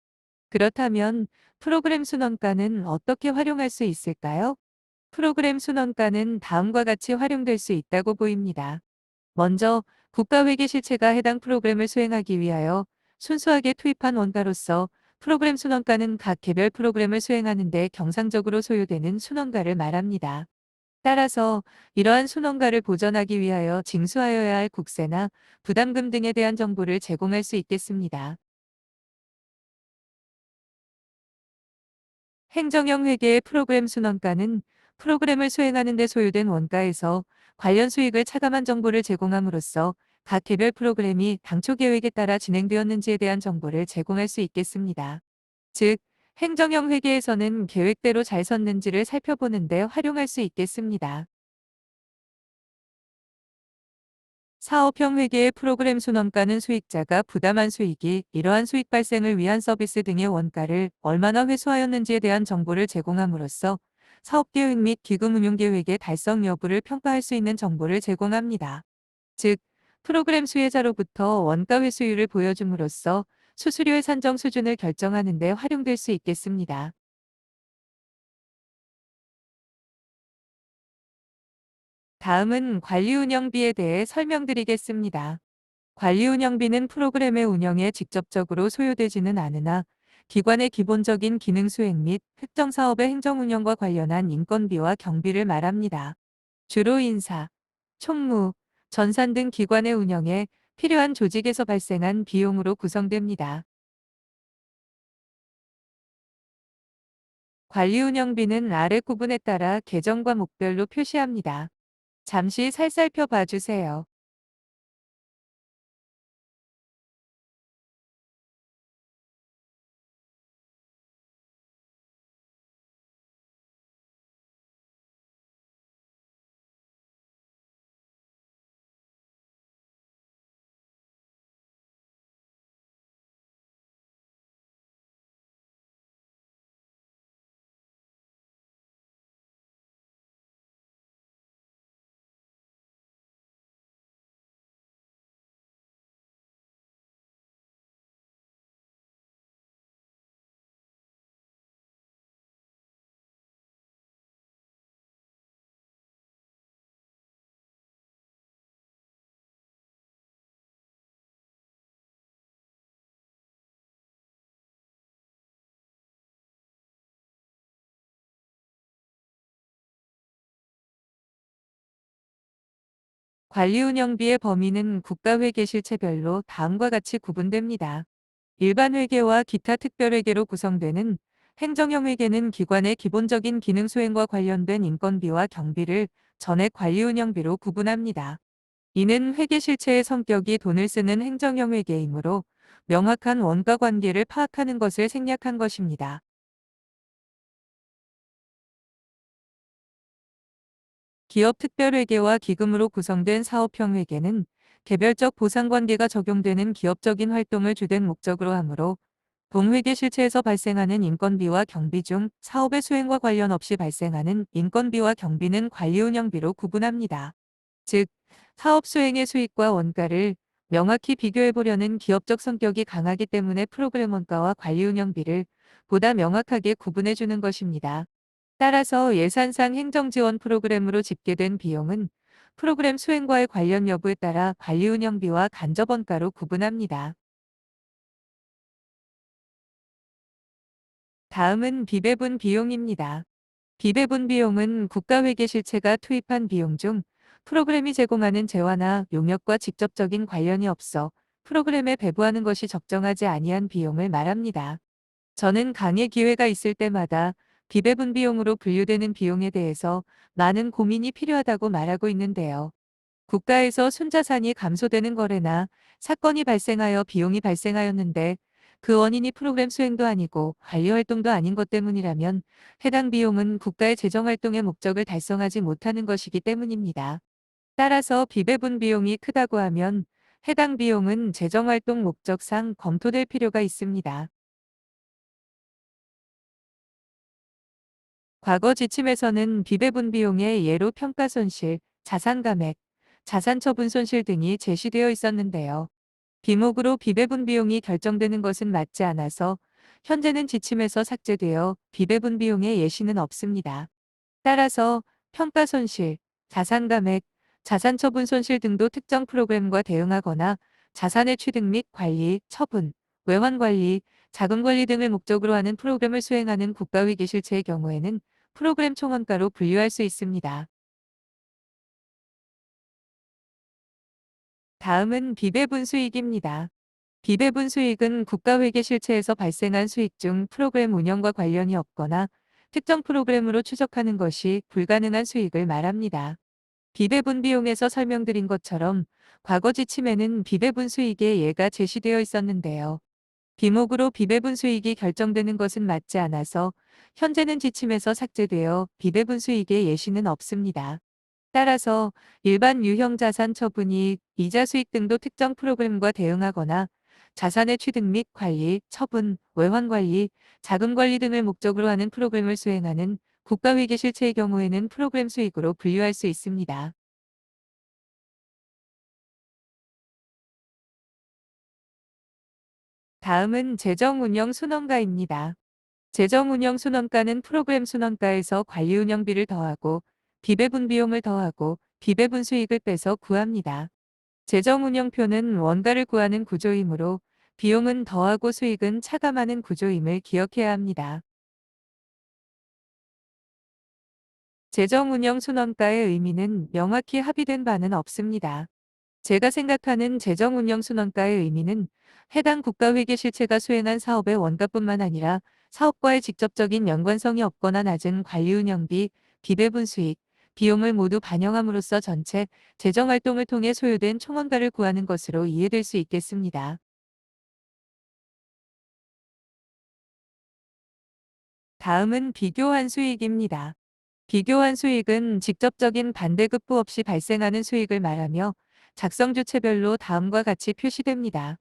그렇다면 프로그램 순원가는 어떻게 활용할 수 있을까요? 프로그램 순원가는 다음과 같이 활용될 수 있다고 보입니다. 먼저 국가회계실체가 해당 프로그램을 수행하기 위하여 순수하게 투입한 원가로서 프로그램 순원가는 각 개별 프로그램을 수행하는 데 경상적으로 소요되는 순원가를 말합니다. 따라서 이러한 순원가를 보전하기 위하여 징수하여야 할 국세나 부담금 등에 대한 정보를 제공할 수 있겠습니다. 행정형 회계의 프로그램 순원가는 프로그램을 수행하는 데 소요된 원가에서 관련 수익을 차감한 정보를 제공함으로써 각 개별 프로그램이 당초 계획에 따라 진행되었는지에 대한 정보를 제공할 수 있겠습니다. 즉, 행정형 회계에서는 계획대로 잘 섰는지를 살펴보는 데 활용할 수 있겠습니다. 사업형 회계의 프로그램 순원가는 수익자가 부담한 수익이 이러한 수익 발생을 위한 서비스 등의 원가를 얼마나 회수하였는지에 대한 정보를 제공함으로써 사업계획 및 기금 운용 계획의 달성 여부를 평가할 수 있는 정보를 제공합니다. 즉, 프로그램 수혜자로부터 원가 회수율을 보여줌으로써 수수료의 산정 수준을 결정하는 데 활용될 수 있겠습니다. 다음은 관리 운영비에 대해 설명드리겠습니다. 관리 운영비는 프로그램의 운영에 직접적으로 소요되지는 않으나 기관의 기본적인 기능 수행 및 특정 사업의 행정 운영과 관련한 인건비와 경비를 말합니다. 주로 인사, 총무, 전산 등 기관의 운영에 필요한 조직에서 발생한 비용으로 구성됩니다. 관리 운영비는 아래 구분에 따라 계정과 목별로 표시합니다. 잠시 살살펴 봐주세요. 관리 운영비의 범위는 국가회계 실체별로 다음과 같이 구분됩니다. 일반 회계와 기타 특별 회계로 구성되는 행정형 회계는 기관의 기본적인 기능 수행과 관련된 인건비와 경비를 전액 관리 운영비로 구분합니다. 이는 회계 실체의 성격이 돈을 쓰는 행정형 회계이므로 명확한 원가 관계를 파악하는 것을 생략한 것입니다. 기업 특별회계와 기금으로 구성된 사업형 회계는 개별적 보상 관계가 적용되는 기업적인 활동을 주된 목적으로 하므로 본회계 실체에서 발생하는 인건비와 경비 중 사업의 수행과 관련 없이 발생하는 인건비와 경비는 관리운영비로 구분합니다. 즉, 사업 수행의 수익과 원가를 명확히 비교해 보려는 기업적 성격이 강하기 때문에 프로그램 원가와 관리운영비를 보다 명확하게 구분해 주는 것입니다. 따라서 예산상 행정지원 프로그램으로 집계된 비용은 프로그램 수행과의 관련 여부에 따라 관리운영비와 간접원가로 구분합니다. 다음은 비배분 비용입니다. 비배분 비용은 국가회계 실체가 투입한 비용 중 프로그램이 제공하는 재화나 용역과 직접적인 관련이 없어 프로그램에 배부하는 것이 적정하지 아니한 비용을 말합니다. 저는 강의 기회가 있을 때마다 비배분 비용으로 분류되는 비용에 대해서 많은 고민이 필요하다고 말하고 있는데요. 국가에서 순자산이 감소되는 거래나 사건이 발생하여 비용이 발생하였는데 그 원인이 프로그램 수행도 아니고 관리 활동도 아닌 것 때문이라면 해당 비용은 국가의 재정 활동의 목적을 달성하지 못하는 것이기 때문입니다. 따라서 비배분 비용이 크다고 하면 해당 비용은 재정 활동 목적상 검토될 필요가 있습니다. 과거 지침에서는 비배분 비용의 예로 평가손실, 자산감액, 자산처분 손실 등이 제시되어 있었는데요. 비목으로 비배분 비용이 결정되는 것은 맞지 않아서 현재는 지침에서 삭제되어 비배분 비용의 예시는 없습니다. 따라서 평가손실, 자산감액, 자산처분 손실 등도 특정 프로그램과 대응하거나 자산의 취득 및 관리, 처분, 외환관리, 자금 관리 등을 목적으로 하는 프로그램을 수행하는 국가회계 실체의 경우에는 프로그램 총원가로 분류할 수 있습니다. 다음은 비배분 수익입니다. 비배분 수익은 국가회계 실체에서 발생한 수익 중 프로그램 운영과 관련이 없거나 특정 프로그램으로 추적하는 것이 불가능한 수익을 말합니다. 비배분 비용에서 설명드린 것처럼 과거 지침에는 비배분 수익의 예가 제시되어 있었는데요. 비목으로 비배분 수익이 결정되는 것은 맞지 않아서 현재는 지침에서 삭제되어 비배분 수익의 예시는 없습니다. 따라서 일반 유형 자산 처분이 이자 수익 등도 특정 프로그램과 대응하거나 자산의 취득 및 관리, 처분, 외환 관리, 자금 관리 등을 목적으로 하는 프로그램을 수행하는 국가회계 실체의 경우에는 프로그램 수익으로 분류할 수 있습니다. 다음은 재정운영 순원가입니다. 재정운영 순원가는 프로그램 순원가에서 관리 운영비를 더하고 비배분 비용을 더하고 비배분 수익을 빼서 구합니다. 재정운영표는 원가를 구하는 구조이므로 비용은 더하고 수익은 차감하는 구조임을 기억해야 합니다. 재정운영 순원가의 의미는 명확히 합의된 바는 없습니다. 제가 생각하는 재정운영 순원가의 의미는 해당 국가회계 실체가 수행한 사업의 원가뿐만 아니라 사업과의 직접적인 연관성이 없거나 낮은 관리운영비, 비배분 수익, 비용을 모두 반영함으로써 전체 재정활동을 통해 소요된 총원가를 구하는 것으로 이해될 수 있겠습니다. 다음은 비교한 수익입니다. 비교한 수익은 직접적인 반대급부 없이 발생하는 수익을 말하며 작성 주체별로 다음과 같이 표시됩니다.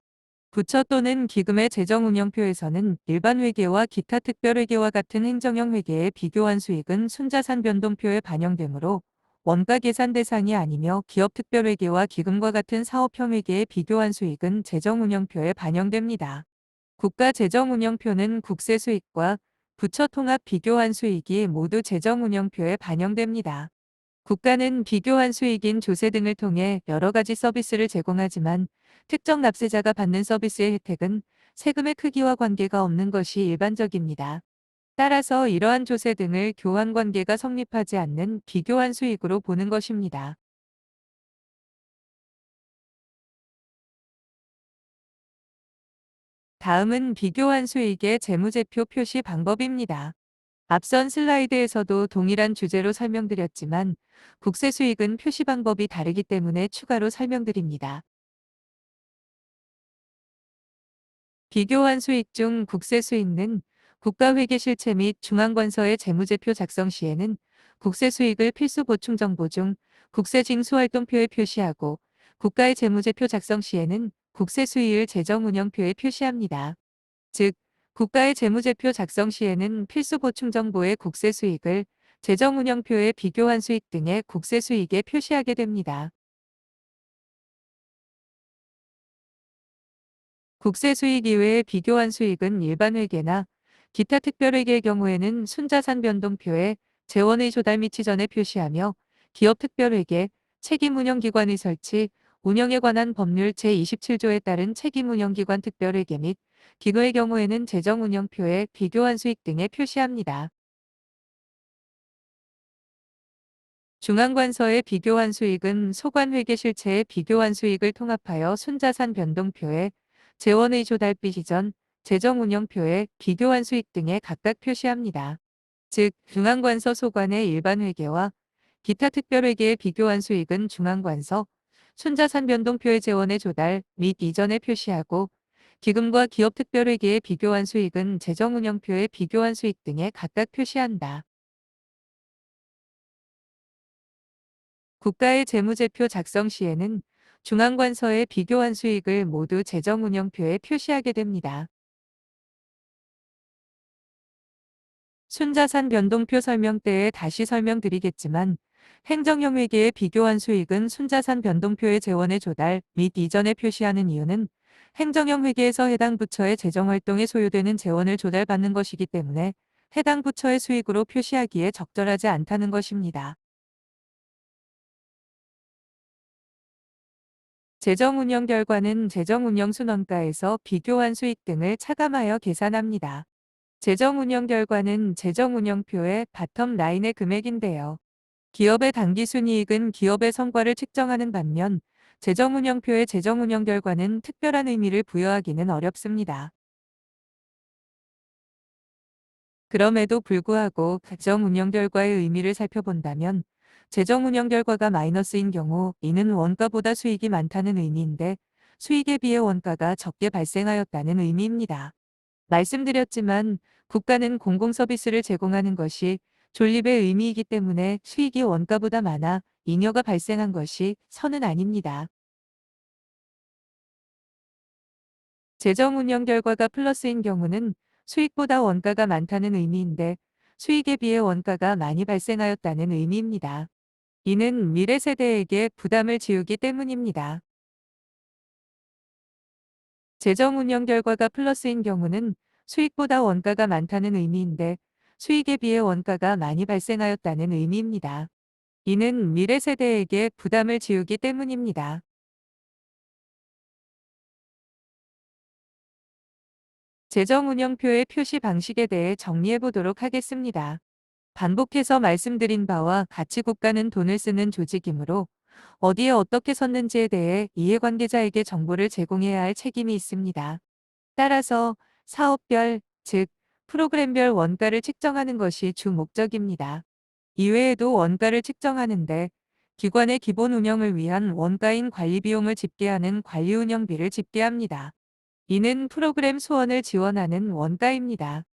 부처 또는 기금의 재정운영표에서는 일반 회계와 기타 특별회계와 같은 행정형 회계의 비교한 수익은 순자산 변동표에 반영되므로 원가 계산 대상이 아니며 기업 특별회계와 기금과 같은 사업형 회계의 비교한 수익은 재정운영표에 반영됩니다. 국가 재정운영표는 국세 수익과 부처 통합 비교한 수익이 모두 재정운영표에 반영됩니다. 국가는 비교한 수익인 조세 등을 통해 여러 가지 서비스를 제공하지만 특정 납세자가 받는 서비스의 혜택은 세금의 크기와 관계가 없는 것이 일반적입니다. 따라서 이러한 조세 등을 교환 관계가 성립하지 않는 비교한 수익으로 보는 것입니다. 다음은 비교한 수익의 재무제표 표시 방법입니다. 앞선 슬라이드에서도 동일한 주제로 설명드렸지만 국세 수익은 표시 방법이 다르기 때문에 추가로 설명드립니다. 비교한 수익 중 국세 수익은 국가회계 실체 및 중앙관서의 재무제표 작성 시에는 국세 수익을 필수 보충 정보 중 국세 징수활동표에 표시하고 국가의 재무제표 작성 시에는 국세 수익을 재정운영표에 표시합니다. 즉, 국가의 재무제표 작성 시에는 필수 보충 정보의 국세 수익을 재정운영표에 비교한 수익 등의 국세 수익에 표시하게 됩니다. 국세 수익 이외의 비교한 수익은 일반 회계나 기타 특별회계의 경우에는 순자산 변동표에 재원의 조달 및 이전에 표시하며 기업 특별회계, 책임운영기관의 설치, 운영에 관한 법률 제27조에 따른 책임운영기관 특별회계 및 기금의 경우에는 재정운영표에 비교한 수익 등에 표시합니다. 중앙관서의 비교한 수익은 소관회계 실체의 비교한 수익을 통합하여 순자산 변동표에 재원의 조달비 이전, 재정운영표에 비교한 수익 등에 각각 표시합니다. 즉, 중앙관서 소관의 일반 회계와 기타 특별회계의 비교한 수익은 중앙관서, 순자산 변동표의 재원의 조달 및 이전에 표시하고 기금과 기업 특별회계의 비교한 수익은 재정운영표의 비교한 수익 등에 각각 표시한다. 국가의 재무제표 작성 시에는 중앙관서의 비교한 수익을 모두 재정운영표에 표시하게 됩니다. 순자산 변동표 설명 때에 다시 설명드리겠지만 행정형 회계의 비교한 수익은 순자산 변동표의 재원의 조달 및 이전에 표시하는 이유는 행정형 회계에서 해당 부처의 재정활동에 소요되는 재원을 조달받는 것이기 때문에 해당 부처의 수익으로 표시하기에 적절하지 않다는 것입니다. 재정운영 결과는 재정운영순원가에서 비교한 수익 등을 차감하여 계산합니다. 재정운영 결과는 재정운영표의 바텀 라인의 금액인데요. 기업의 당기순이익은 기업의 성과를 측정하는 반면 재정운영표의 재정운영 결과는 특별한 의미를 부여하기는 어렵습니다. 그럼에도 불구하고 재정운영 결과의 의미를 살펴본다면 재정운영 결과가 마이너스인 경우 이는 원가보다 수익이 많다는 의미인데 수익에 비해 원가가 적게 발생하였다는 의미입니다. 말씀드렸지만 국가는 공공서비스를 제공하는 것이 존립의 의미이기 때문에 수익이 원가보다 많아 잉여가 발생한 것이 선은 아닙니다. 재정운영 결과가 플러스인 경우는 수익보다 원가가 많다는 의미인데 수익에 비해 원가가 많이 발생하였다는 의미입니다. 이는 미래 세대에게 부담을 지우기 때문입니다. 재정운영 결과가 플러스인 경우는 수익보다 원가가 많다는 의미인데 수익에 비해 원가가 많이 발생하였다는 의미입니다. 이는 미래 세대에게 부담을 지우기 때문입니다. 재정운영표의 표시 방식에 대해 정리해 보도록 하겠습니다. 반복해서 말씀드린 바와 같이 국가는 돈을 쓰는 조직이므로 어디에 어떻게 썼는지에 대해 이해관계자에게 정보를 제공해야 할 책임이 있습니다. 따라서 사업별, 즉 프로그램별 원가를 측정하는 것이 주 목적입니다. 이외에도 원가를 측정하는데 기관의 기본 운영을 위한 원가인 관리비용을 집계하는 관리운영비를 집계합니다. 이는 프로그램 수원을 지원하는 원가입니다.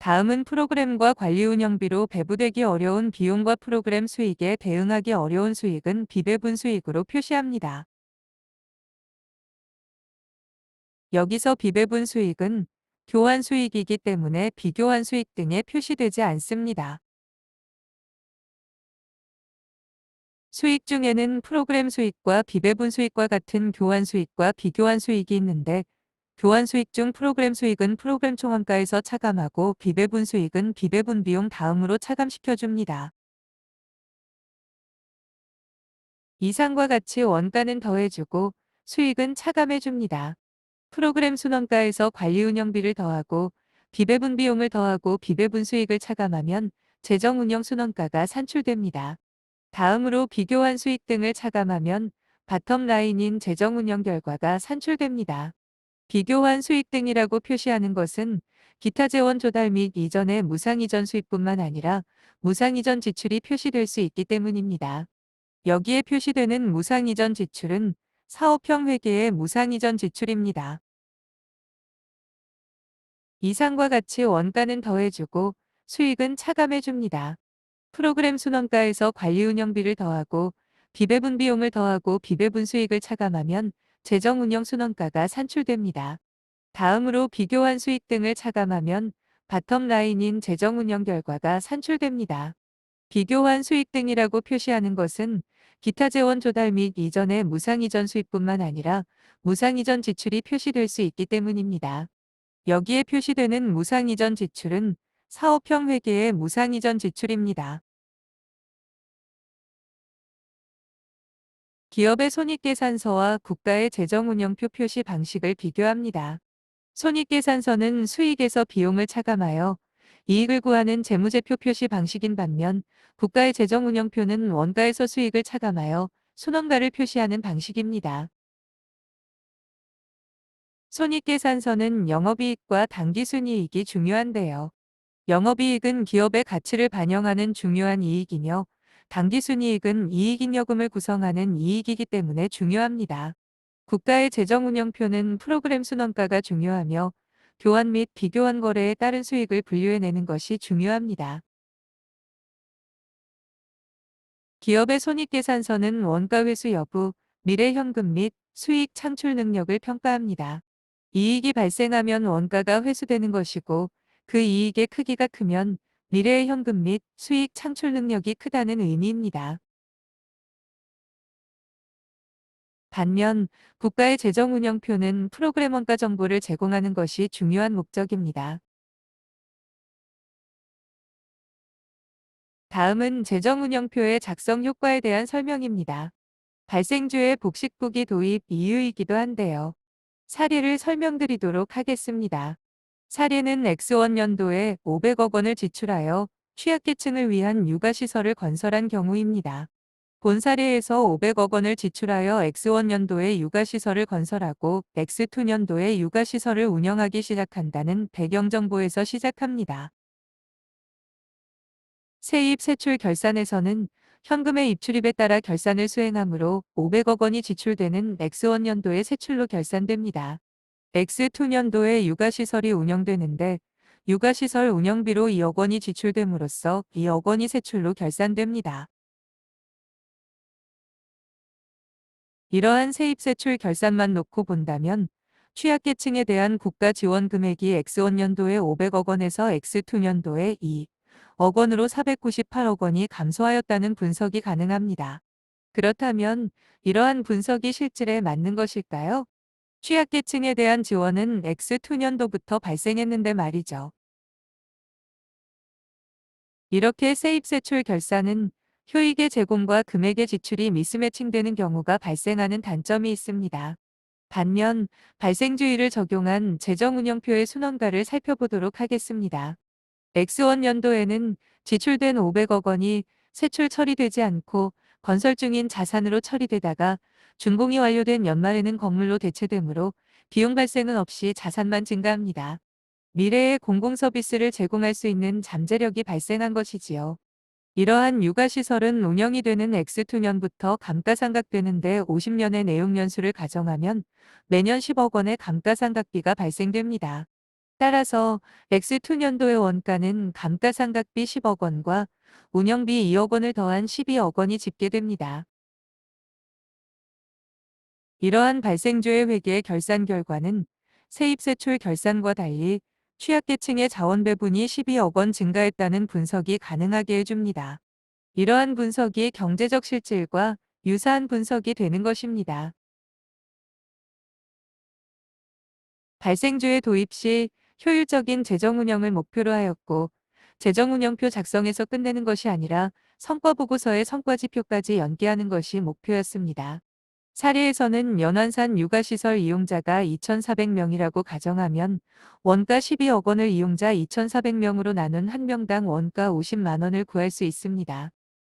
다음은 프로그램과 관리운영비로 배부되기 어려운 비용과 프로그램 수익에 대응하기 어려운 수익은 비배분 수익으로 표시합니다. 여기서 비배분 수익은 교환 수익이기 때문에 비교환 수익 등에 표시되지 않습니다. 수익 중에는 프로그램 수익과 비배분 수익과 같은 교환 수익과 비교환 수익이 있는데 교환 수익 중 프로그램 수익은 프로그램 총원가에서 차감하고 비배분 수익은 비배분 비용 다음으로 차감시켜줍니다. 이상과 같이 원가는 더해주고 수익은 차감해줍니다. 프로그램 순원가에서 관리운영비를 더하고 비배분 비용을 더하고 비배분 수익을 차감하면 재정운영 순원가가 산출됩니다. 다음으로 비교환 수익 등을 차감하면 바텀 라인인 재정운영 결과가 산출됩니다. 비교환 수익 등이라고 표시하는 것은 기타 재원 조달 및 이전의 무상 이전 수입뿐만 아니라 무상 이전 지출이 표시될 수 있기 때문입니다. 여기에 표시되는 무상 이전 지출은 사업형 회계의 무상 이전 지출입니다. 이상과 같이 원가는 더해주고 수익은 차감해줍니다. 프로그램 순원가에서 관리운영비를 더하고 비배분 비용을 더하고 비배분 수익을 차감하면 재정운영 순원가가 산출됩니다. 다음으로 비교환 수익 등을 차감하면 바텀 라인인 재정운영 결과가 산출됩니다. 비교환 수익 등이라고 표시하는 것은 기타 재원 조달 및 이전의 무상 이전 수입뿐만 아니라 무상 이전 지출이 표시될 수 있기 때문입니다. 여기에 표시되는 무상 이전 지출은 사업형 회계의 무상 이전 지출입니다. 기업의 손익계산서와 국가의 재정운영표 표시 방식을 비교합니다. 손익계산서는 수익에서 비용을 차감하여 이익을 구하는 재무제표 표시 방식인 반면 국가의 재정운영표는 원가에서 수익을 차감하여 순원가를 표시하는 방식입니다. 손익계산서는 영업이익과 당기순이익이 중요한데요. 영업이익은 기업의 가치를 반영하는 중요한 이익이며 당기순이익은 이익잉여금을 구성하는 이익이기 때문에 중요합니다. 국가의 재정운영표는 프로그램 순원가가 중요하며 교환 및 비교환 거래에 따른 수익을 분류해내는 것이 중요합니다. 기업의 손익계산서는 원가 회수 여부, 미래 현금 및 수익 창출 능력을 평가합니다. 이익이 발생하면 원가가 회수되는 것이고 그 이익의 크기가 크면 미래의 현금 및 수익 창출 능력이 크다는 의미입니다. 반면 국가의 재정운영표는 프로그램 원가 정보를 제공하는 것이 중요한 목적입니다. 다음은 재정운영표의 작성 효과에 대한 설명입니다. 발생주의 복식부기 도입 이유이기도 한데요. 사례를 설명드리도록 하겠습니다. 사례는 X1년도에 500억 원을 지출하여 취약계층을 위한 육아시설을 건설한 경우입니다. 본 사례에서 500억 원을 지출하여 X1년도에 육아시설을 건설하고 X2년도에 육아시설을 운영하기 시작한다는 배경정보에서 시작합니다. 세입 세출 결산에서는 현금의 입출입에 따라 결산을 수행하므로 500억 원이 지출되는 X1년도의 세출로 결산됩니다. X2년도에 육아시설이 운영되는데 육아시설 운영비로 2억 원이 지출됨으로써 2억 원이 세출로 결산됩니다. 이러한 세입세출 결산만 놓고 본다면 취약계층에 대한 국가 지원 금액이 X1년도에 500억 원에서 X2년도에 2억 원으로 498억 원이 감소하였다는 분석이 가능합니다. 그렇다면 이러한 분석이 실질에 맞는 것일까요? 취약계층에 대한 지원은 X2년도부터 발생했는데 말이죠. 이렇게 세입세출 결산은 효익의 제공과 금액의 지출이 미스매칭되는 경우가 발생하는 단점이 있습니다. 반면 발생주의를 적용한 재정운영표의 순원가를 살펴보도록 하겠습니다. X1년도에는 지출된 500억 원이 세출 처리되지 않고 건설 중인 자산으로 처리되다가 준공이 완료된 연말에는 건물로 대체되므로 비용 발생은 없이 자산만 증가합니다. 미래의 공공서비스를 제공할 수 있는 잠재력이 발생한 것이지요. 이러한 육아시설은 운영이 되는 X2년부터 감가상각되는데 50년의 내용연수를 가정하면 매년 10억 원의 감가상각비가 발생됩니다. 따라서 X2년도의 원가는 감가상각비 10억 원과 운영비 2억 원을 더한 12억 원이 집계됩니다. 이러한 발생주의 회계의 결산 결과는 세입세출 결산과 달리 취약계층의 자원 배분이 12억 원 증가했다는 분석이 가능하게 해줍니다. 이러한 분석이 경제적 실질과 유사한 분석이 되는 것입니다. 발생주의 도입 시 효율적인 재정운영을 목표로 하였고, 재정운영표 작성에서 끝내는 것이 아니라 성과보고서의 성과지표까지 연계하는 것이 목표였습니다. 사례에서는 연안산 육아시설 이용자가 2,400명이라고 가정하면 원가 12억 원을 이용자 2,400명으로 나눈 한 명당 원가 50만 원을 구할 수 있습니다.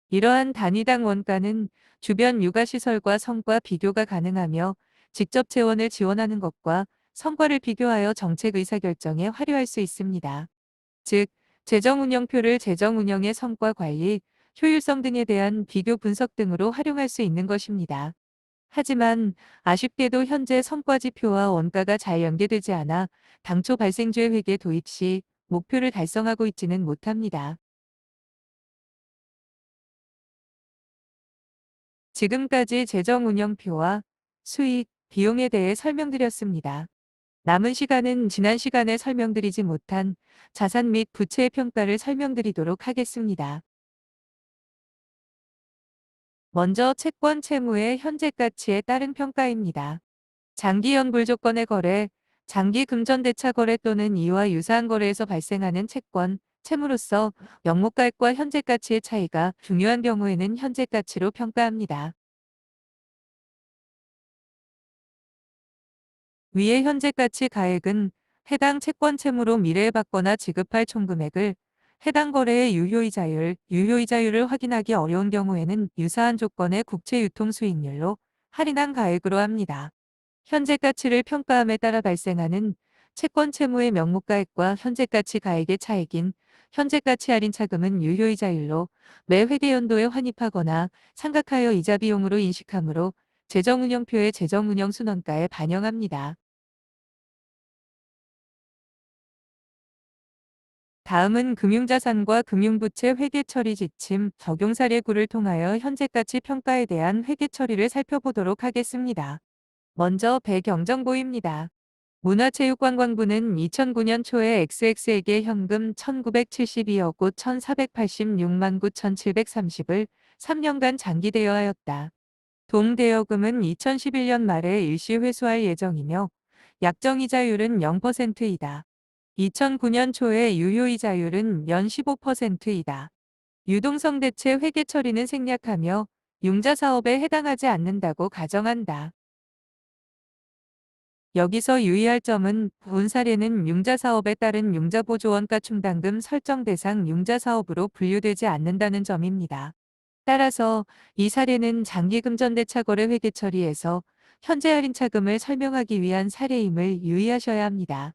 이러한 단위당 원가는 주변 육아시설과 성과 비교가 가능하며 직접 재원을 지원하는 것과 성과를 비교하여 정책 의사결정에 활용할 수 있습니다. 즉, 재정운영표를 재정운영의 성과 관리, 효율성 등에 대한 비교 분석 등으로 활용할 수 있는 것입니다. 하지만 아쉽게도 현재 성과지표와 원가가 잘 연계되지 않아 당초 발생주의 회계 도입 시 목표를 달성하고 있지는 못합니다. 지금까지 재정운영표와 수익, 비용에 대해 설명드렸습니다. 남은 시간은 지난 시간에 설명드리지 못한 자산 및 부채의 평가를 설명드리도록 하겠습니다. 먼저 채권 채무의 현재 가치에 따른 평가입니다. 장기 연불 조건의 거래, 장기 금전대차 거래 또는 이와 유사한 거래에서 발생하는 채권, 채무로서 명목가액과 현재 가치의 차이가 중요한 경우에는 현재 가치로 평가합니다. 위의 현재 가치 가액은 해당 채권 채무로 미래에 받거나 지급할 총금액을 해당 거래의 유효이자율을 확인하기 어려운 경우에는 유사한 조건의 국채 유통 수익률로 할인한 가액으로 합니다. 현재 가치를 평가함에 따라 발생하는 채권 채무의 명목가액과 현재 가치 가액의 차익인 현재 가치 할인 차금은 유효이자율로 매 회계연도에 환입하거나 상각하여 이자 비용으로 인식하므로 재정운영표의 재정운영 순원가에 반영합니다. 다음은 금융자산과 금융부채 회계 처리 지침 적용 사례구를 통하여 현재 가치 평가에 대한 회계 처리를 살펴보도록 하겠습니다. 먼저 배경정보입니다. 문화체육관광부는 2009년 초에 XX에게 현금 1972억 5,486만 9,730을 3년간 장기 대여하였다. 동대여금은 2011년 말에 일시 회수할 예정이며 약정이자율은 0%이다. 2009년 초에 유효이자율은 연 15%이다. 유동성 대체 회계 처리는 생략하며 융자 사업에 해당하지 않는다고 가정한다. 여기서 유의할 점은 본 사례는 융자 사업에 따른 융자보조원가 충당금 설정 대상 융자 사업으로 분류되지 않는다는 점입니다. 따라서 이 사례는 장기금전대차거래 회계 처리에서 현재 할인 차금을 설명하기 위한 사례임을 유의하셔야 합니다.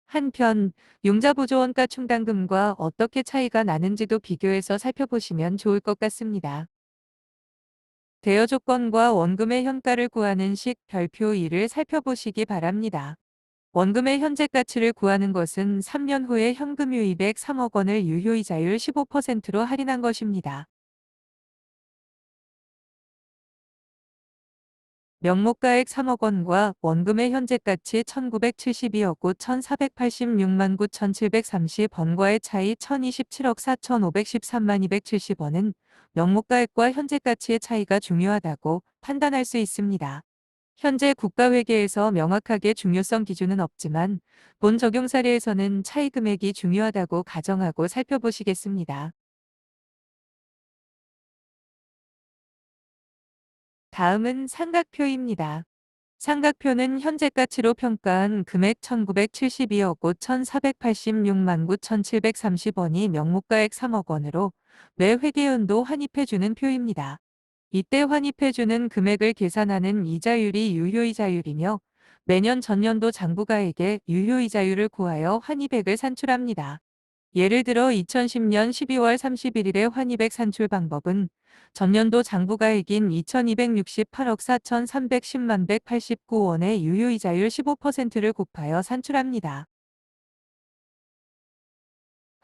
한편 융자보조원가 충당금과 어떻게 차이가 나는지도 비교해서 살펴보시면 좋을 것 같습니다. 대여 조건과 원금의 현가를 구하는 식 별표 2를 살펴보시기 바랍니다. 원금의 현재 가치를 구하는 것은 3년 후에 현금 유입액 3억 원을 유효이자율 15%로 할인한 것입니다. 명목가액 3억 원과 원금의 현재 가치 1972억 5,486만 9,730원과의 차이 1,027억 4,513만 270원은 명목가액과 현재 가치의 차이가 중요하다고 판단할 수 있습니다. 현재 국가회계에서 명확하게 중요성 기준은 없지만 본 적용 사례에서는 차이 금액이 중요하다고 가정하고 살펴보시겠습니다. 다음은 삼각표입니다. 삼각표는 현재 가치로 평가한 금액 1972억 5,486만 9,730원이 명목가액 3억 원으로 매 회계연도 환입해주는 표입니다. 이때 환입해주는 금액을 계산하는 이자율이 유효이자율이며 매년 전년도 장부가액의 유효이자율을 구하여 환입액을 산출합니다. 예를 들어 2010년 12월 31일의 환입액 산출 방법은 전년도 장부가액인 2,268억 4,310만 189원의 유효이자율 15%를 곱하여 산출합니다.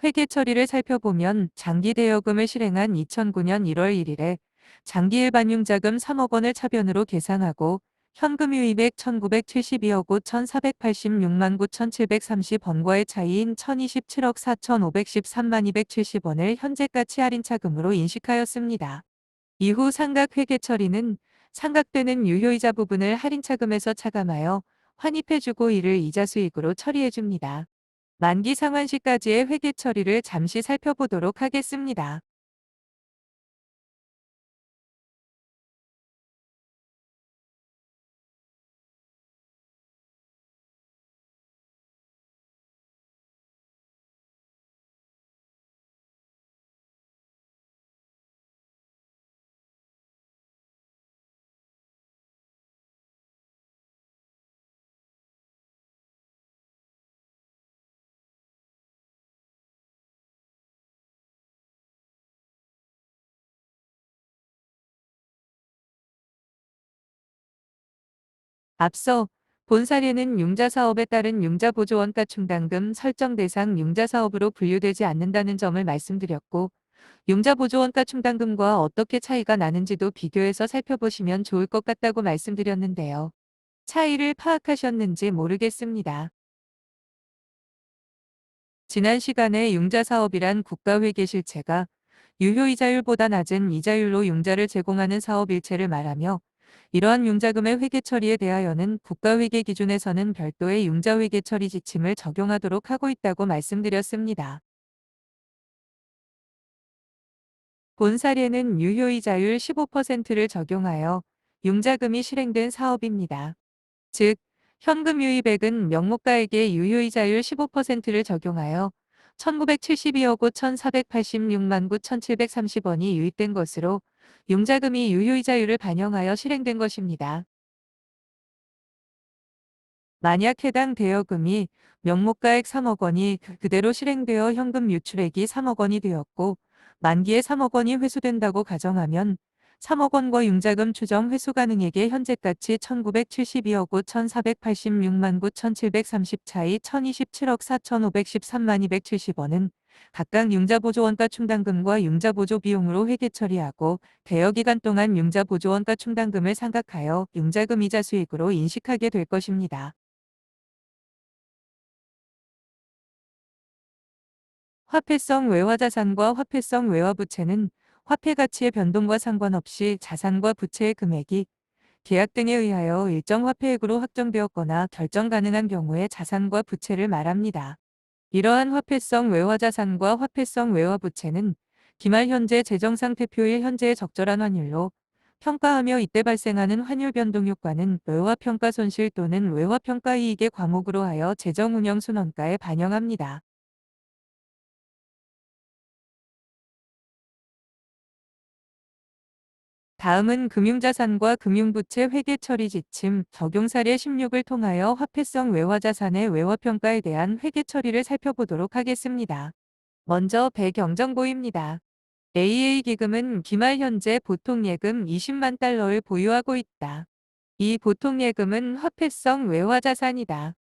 회계 처리를 살펴보면 장기 대여금을 실행한 2009년 1월 1일에 장기 일반융자금 3억 원을 차변으로 계상하고 현금 유입액 1972억 5,486만 9,730원과의 차이인 1,027억 4,513만 270원을 현재가치 할인 차금으로 인식하였습니다. 이후 상각 회계 처리는 상각되는 유효이자 부분을 할인 차금에서 차감하여 환입해주고 이를 이자 수익으로 처리해줍니다. 만기 상환 시까지의 회계 처리를 잠시 살펴보도록 하겠습니다. 앞서 본 사례는 융자사업에 따른 융자보조원가 충당금 설정 대상 융자사업으로 분류되지 않는다는 점을 말씀드렸고, 융자보조원가 충당금과 어떻게 차이가 나는지도 비교해서 살펴보시면 좋을 것 같다고 말씀드렸는데요. 차이를 파악하셨는지 모르겠습니다. 지난 시간에 융자사업이란 국가회계 실체가 유효이자율보다 낮은 이자율로 융자를 제공하는 사업 일체를 말하며, 이러한 융자금의 회계 처리에 대하여는 국가회계 기준에서는 별도의 융자회계 처리 지침을 적용하도록 하고 있다고 말씀드렸습니다. 본 사례는 유효이자율 15%를 적용하여 융자금이 실행된 사업입니다. 즉, 현금 유입액은 명목가액의 유효이자율 15%를 적용하여 1972억 5,486만 9,730원이 유입된 것으로 융자금이 유효이자율을 반영하여 실행된 것입니다. 만약 해당 대여금이 명목가액 3억 원이 그대로 실행되어 현금 유출액이 3억 원이 되었고 만기에 3억 원이 회수된다고 가정하면 3억 원과 융자금 추정 회수 가능액의 현재가치 1972억 5,486만 9,730 차이 1,027억 4,513만 270원은 각각 융자보조원가 충당금과 융자보조 비용으로 회계 처리하고 대여기간 동안 융자보조원가 충당금을 상각하여 융자금 이자 수익으로 인식하게 될 것입니다. 화폐성 외화자산과 화폐성 외화부채는 화폐 가치의 변동과 상관없이 자산과 부채의 금액이 계약 등에 의하여 일정 화폐액으로 확정되었거나 결정 가능한 경우에 자산과 부채를 말합니다. 이러한 화폐성 외화자산과 화폐성 외화부채는 기말 현재 재정상태표의 현재의 적절한 환율로 평가하며 이때 발생하는 환율 변동 효과는 외화 평가 손실 또는 외화 평가 이익의 과목으로 하여 재정 운영 순원가에 반영합니다. 다음은 금융자산과 금융부채 회계 처리 지침 적용 사례 16을 통하여 화폐성 외화자산의 외화평가에 대한 회계 처리를 살펴보도록 하겠습니다. 먼저 배경정보입니다. AA 기금은 기말 현재 보통예금 20만 달러를 보유하고 있다. 이 보통예금은 화폐성 외화자산이다.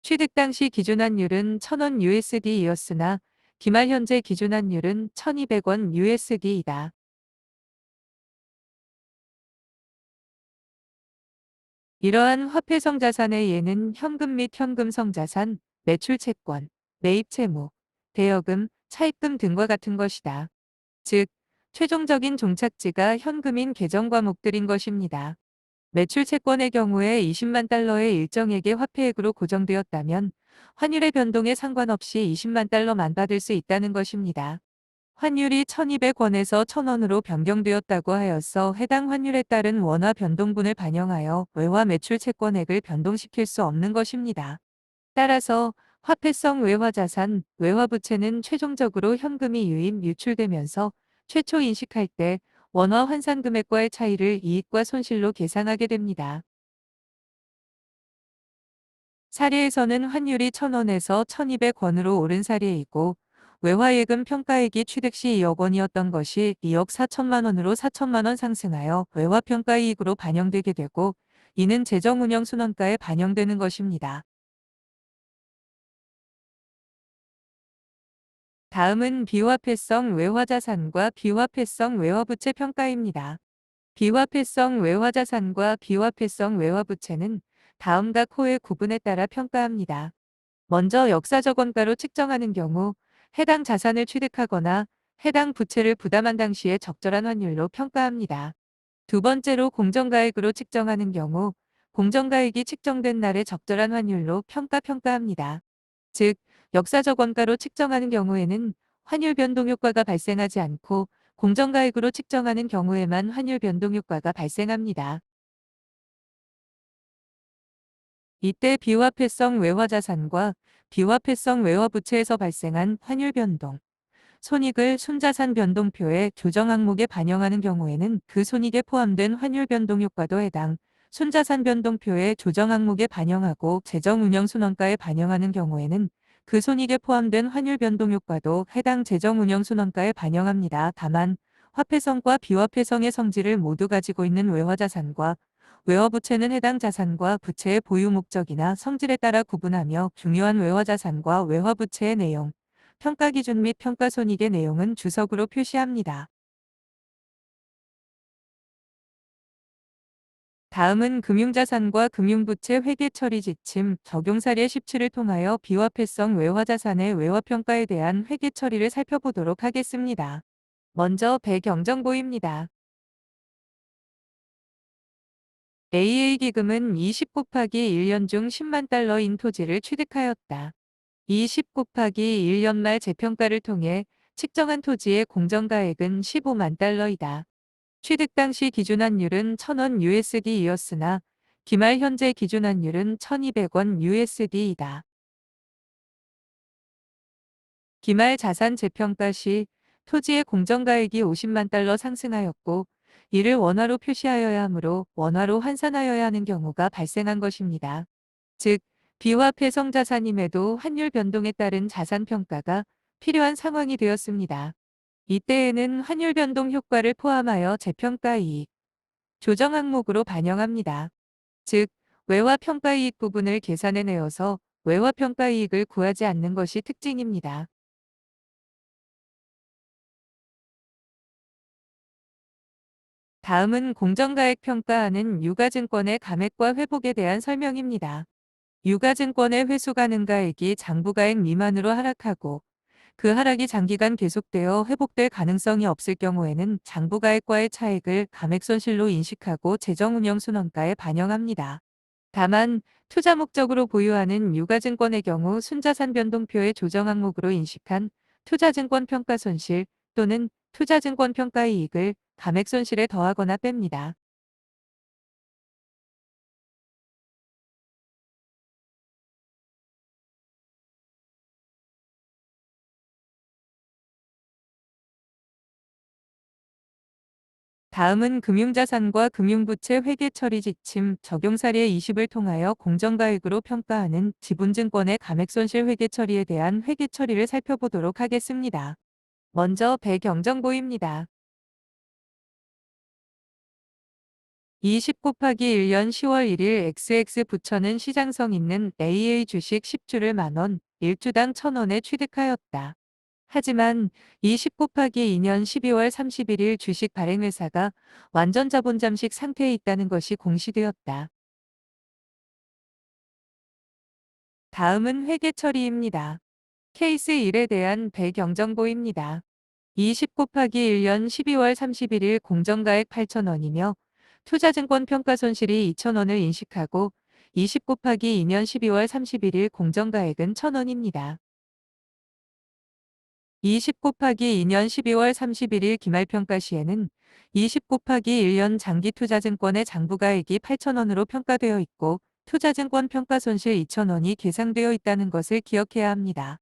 취득 당시 기준환율은 1,000원 USD이었으나 기말 현재 기준환율은 1,200원 USD이다. 이러한 화폐성 자산의 예는 현금 및 현금성 자산, 매출 채권, 매입 채무, 대여금, 차입금 등과 같은 것이다. 즉, 최종적인 종착지가 현금인 계정 과목들인 것입니다. 매출 채권의 경우에 20만 달러의 일정액의 화폐액으로 고정되었다면 환율의 변동에 상관없이 20만 달러만 받을 수 있다는 것입니다. 환율이 1,200원에서 1,000원으로 변경되었다고 하여서 해당 환율에 따른 원화 변동분을 반영하여 외화 매출 채권액을 변동시킬 수 없는 것입니다. 따라서 화폐성 외화자산, 외화부채는 최종적으로 현금이 유입, 유출되면서 최초 인식할 때 원화 환산 금액과의 차이를 이익과 손실로 계산하게 됩니다. 사례에서는 환율이 1,000원에서 1,200원으로 오른 사례이고 외화예금 평가액이 취득 시 2억 원이었던 것이 2억 4천만 원으로 4천만 원 상승하여 외화평가이익으로 반영되게 되고 이는 재정운영순원가에 반영되는 것입니다. 다음은 비화폐성 외화자산과 비화폐성 외화부채 평가입니다. 비화폐성 외화자산과 비화폐성 외화부채는 다음과 코의 구분에 따라 평가합니다. 먼저 역사적 원가로 측정하는 경우 해당 자산을 취득하거나 해당 부채를 부담한 당시에 적절한 환율로 평가합니다. 두 번째로 공정가액으로 측정하는 경우 공정가액이 측정된 날의 적절한 환율로 평가합니다. 즉, 역사적 원가로 측정하는 경우에는 환율 변동 효과가 발생하지 않고 공정가액으로 측정하는 경우에만 환율 변동 효과가 발생합니다. 이때 비화폐성 외화자산과 비화폐성 외화부채에서 발생한 환율 변동, 손익을 순자산 변동표의 조정 항목에 반영하는 경우에는 그 손익에 포함된 환율 변동 효과도 해당 순자산 변동표의 조정 항목에 반영하고 재정운영순원가에 반영하는 경우에는 그 손익에 포함된 환율 변동 효과도 해당 재정운영순원가에 반영합니다. 다만 화폐성과 비화폐성의 성질을 모두 가지고 있는 외화자산과 외화부채는 해당 자산과 부채의 보유 목적이나 성질에 따라 구분하며 중요한 외화자산과 외화부채의 내용, 평가 기준 및 평가 손익의 내용은 주석으로 표시합니다. 다음은 금융자산과 금융부채 회계 처리 지침 적용 사례 17을 통하여 비화폐성 외화자산의 외화평가에 대한 회계 처리를 살펴보도록 하겠습니다. 먼저 배경정보입니다. AA 기금은 20 곱하기 1년 중 10만 달러인 토지를 취득하였다. 이 10 곱하기 1년 말 재평가를 통해 측정한 토지의 공정가액은 15만 달러이다. 취득 당시 기준환율은 1,000원 USD이었으나 기말 현재 기준환율은 1,200원 USD이다. 기말 자산 재평가 시 토지의 공정가액이 50만 달러 상승하였고 이를 원화로 표시하여야 하므로 원화로 환산하여야 하는 경우가 발생한 것입니다. 즉, 비화폐성 자산임에도 환율 변동에 따른 자산 평가가 필요한 상황이 되었습니다. 이때에는 환율 변동 효과를 포함하여 재평가 이익, 조정 항목으로 반영합니다. 즉, 외화 평가 이익 부분을 계산해 내어서 외화 평가 이익을 구하지 않는 것이 특징입니다. 다음은 공정가액 평가하는 유가증권의 감액과 회복에 대한 설명입니다. 유가증권의 회수 가능가액이 장부가액 미만으로 하락하고 그 하락이 장기간 계속되어 회복될 가능성이 없을 경우에는 장부가액과의 차액을 감액손실로 인식하고 재정운영순원가에 반영합니다. 다만 투자 목적으로 보유하는 유가증권의 경우 순자산 변동표의 조정 항목으로 인식한 투자증권 평가손실 또는 투자증권 평가이익을 감액손실에 더하거나 뺍니다. 다음은 금융자산과 금융부채 회계 처리 지침 적용 사례 20을 통하여 공정가액으로 평가하는 지분증권의 감액손실 회계 처리에 대한 회계 처리를 살펴보도록 하겠습니다. 먼저 배경정보입니다. 20 곱하기 1년 10월 1일 XX 부처는 시장성 있는 AA 주식 10주를 만원, 1주당 1,000원에 취득하였다. 하지만 20 곱하기 2년 12월 31일 주식 발행회사가 완전 자본 잠식 상태에 있다는 것이 공시되었다. 다음은 회계 처리입니다. 케이스 1에 대한 배경정보입니다. 20 곱하기 1년 12월 31일 공정가액 8,000원이며 투자증권 평가손실이 2,000원을 인식하고 20 곱하기 2년 12월 31일 공정가액은 1,000원입니다. 20 곱하기 2년 12월 31일 기말평가 시에는 20 곱하기 1년 장기투자증권의 장부가액이 8,000원으로 평가되어 있고 투자증권 평가손실 2,000원이 계상되어 있다는 것을 기억해야 합니다.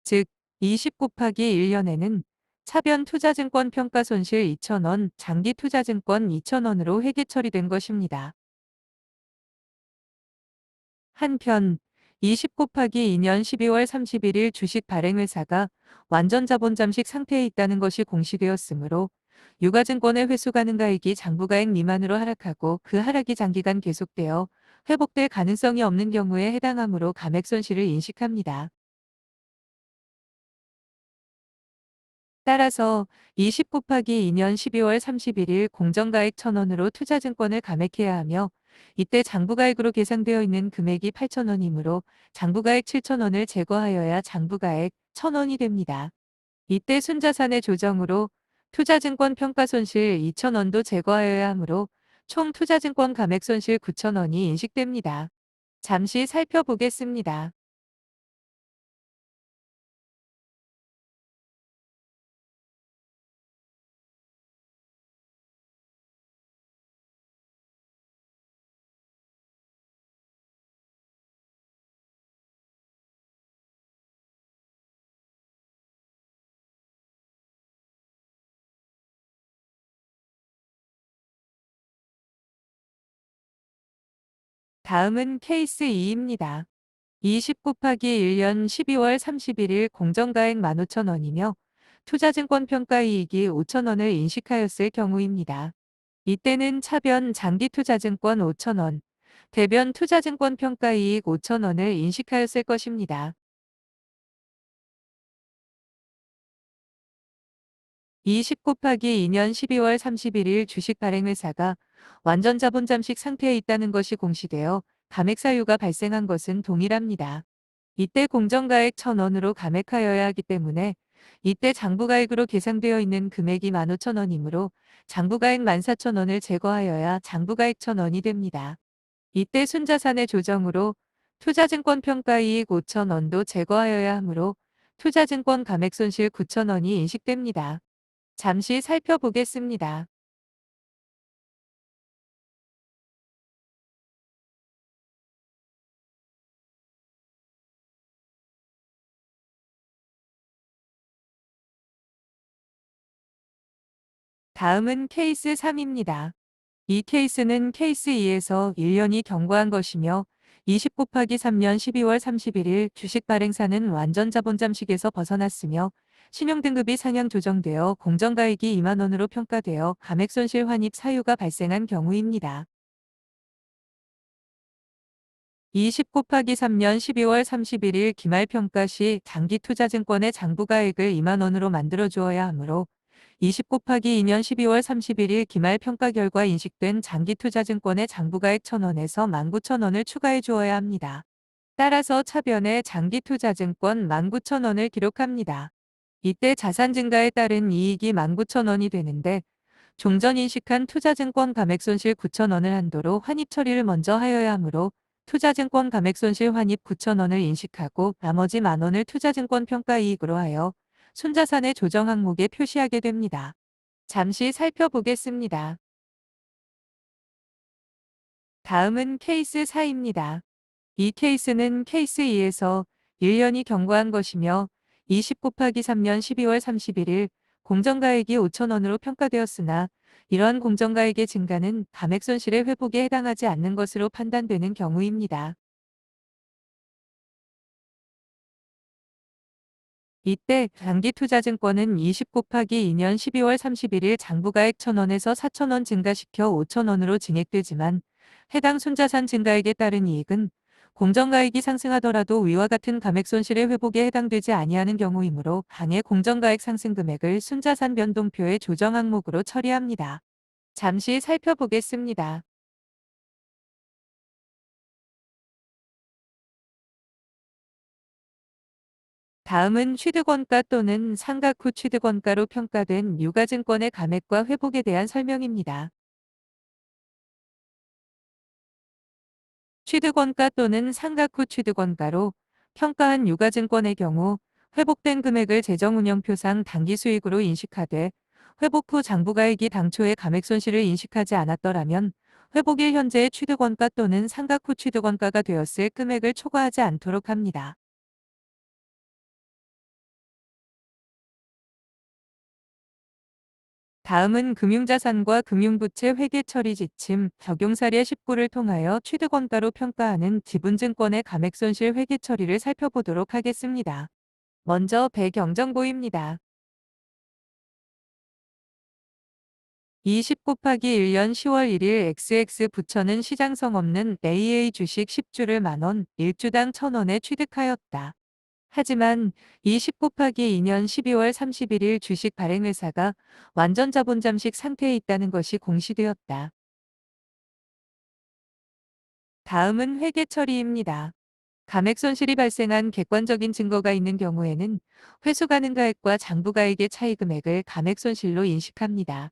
즉, 20 곱하기 1년에는 차변 투자증권 평가손실 2,000원, 장기투자증권 2,000원으로 회계 처리된 것입니다. 한편 20 곱하기 2년 12월 31일 주식 발행회사가 완전 자본 잠식 상태에 있다는 것이 공시되었으므로 유가증권의 회수 가능가액이 장부가액 미만으로 하락하고 그 하락이 장기간 계속되어 회복될 가능성이 없는 경우에 해당하므로 감액손실을 인식합니다. 따라서 20 곱하기 2년 12월 31일 공정가액 1,000원으로 투자증권을 감액해야 하며 이때 장부가액으로 계상되어 있는 금액이 8,000원이므로 장부가액 7,000원을 제거하여야 장부가액 1,000원이 됩니다. 이때 순자산의 조정으로 투자증권 평가손실 2,000원도 제거하여야 하므로 총 투자증권 감액손실 9,000원이 인식됩니다. 잠시 살펴보겠습니다. 다음은 케이스 2입니다. 20 곱하기 1년 12월 31일 공정가액 15,000원이며 투자증권 평가이익이 5,000원을 인식하였을 경우입니다. 이때는 차변 장기투자증권 5,000원, 대변 투자증권 평가이익 5,000원을 인식하였을 것입니다. 20 곱하기 2년 12월 31일 주식 발행회사가 완전 자본 잠식 상태에 있다는 것이 공시되어 감액 사유가 발생한 것은 동일합니다. 이때 공정가액 1,000원으로 감액하여야 하기 때문에 이때 장부가액으로 계상되어 있는 금액이 15,000원이므로 장부가액 14,000원을 제거하여야 장부가액 1,000원이 됩니다. 이때 순자산의 조정으로 투자증권 평가이익 5,000원도 제거하여야 하므로 투자증권 감액손실 9,000원이 인식됩니다. 잠시 살펴보겠습니다. 다음은 케이스 3입니다. 이 케이스는 케이스 2에서 1년이 경과한 것이며 20 곱하기 3년 12월 31일 주식 발행사는 완전 자본 잠식에서 벗어났으며 신용등급이 상향 조정되어 공정가액이 2만 원으로 평가되어 감액손실 환입 사유가 발생한 경우입니다. 20 곱하기 3년 12월 31일 기말평가 시 장기투자증권의 장부가액을 2만 원으로 만들어 주어야 하므로 20 곱하기 2년 12월 31일 기말 평가 결과 인식된 장기투자증권의 장부가액 1,000원에서 19,000원을 추가해 주어야 합니다. 따라서 차변에 장기투자증권 19,000원을 기록합니다. 이때 자산 증가에 따른 이익이 19,000원이 되는데 종전 인식한 투자증권 감액손실 9,000원을 한도로 환입 처리를 먼저 하여야 하므로 투자증권 감액손실 환입 9,000원을 인식하고 나머지 10,000원을 투자증권 평가이익으로 하여 순자산의 조정 항목에 표시하게 됩니다. 잠시 살펴보겠습니다. 다음은 케이스 4입니다. 이 케이스는 케이스 2에서 1년이 경과한 것이며 20 곱하기 3년 12월 31일 공정가액이 5,000원으로 평가되었으나 이러한 공정가액의 증가는 감액 손실의 회복에 해당하지 않는 것으로 판단되는 경우입니다. 이때 장기투자증권은 20 곱하기 2년 12월 31일 장부가액 1,000원에서 4,000원 증가시켜 5,000원으로 증액되지만 해당 순자산 증가액에 따른 이익은 공정가액이 상승하더라도 위와 같은 감액 손실의 회복에 해당되지 아니하는 경우이므로 당해 공정가액 상승 금액을 순자산 변동표의 조정 항목으로 처리합니다. 잠시 살펴보겠습니다. 다음은 취득원가 또는 상각 후 취득원가로 평가된 유가증권의 감액과 회복에 대한 설명입니다. 취득원가 또는 상각 후 취득원가로 평가한 유가증권의 경우 회복된 금액을 재정운영표상 당기수익으로 인식하되 회복 후 장부가액이 당초의 감액손실을 인식하지 않았더라면 회복일 현재의 취득원가 또는 상각 후 취득원가가 되었을 금액을 초과하지 않도록 합니다. 다음은 금융자산과 금융부채 회계 처리 지침 적용 사례 19를 통하여 취득원가로 평가하는 지분증권의 감액손실 회계 처리를 살펴보도록 하겠습니다. 먼저 배경정보입니다. 20 곱하기 1년 10월 1일 XX 부처는 시장성 없는 AA 주식 10주를 만원, 1주당 1,000원에 취득하였다. 하지만 20 곱하기 2년 12월 31일 주식 발행회사가 완전 자본 잠식 상태에 있다는 것이 공시되었다. 다음은 회계 처리입니다. 감액 손실이 발생한 객관적인 증거가 있는 경우에는 회수 가능가액과 장부가액의 차이 금액을 감액 손실로 인식합니다.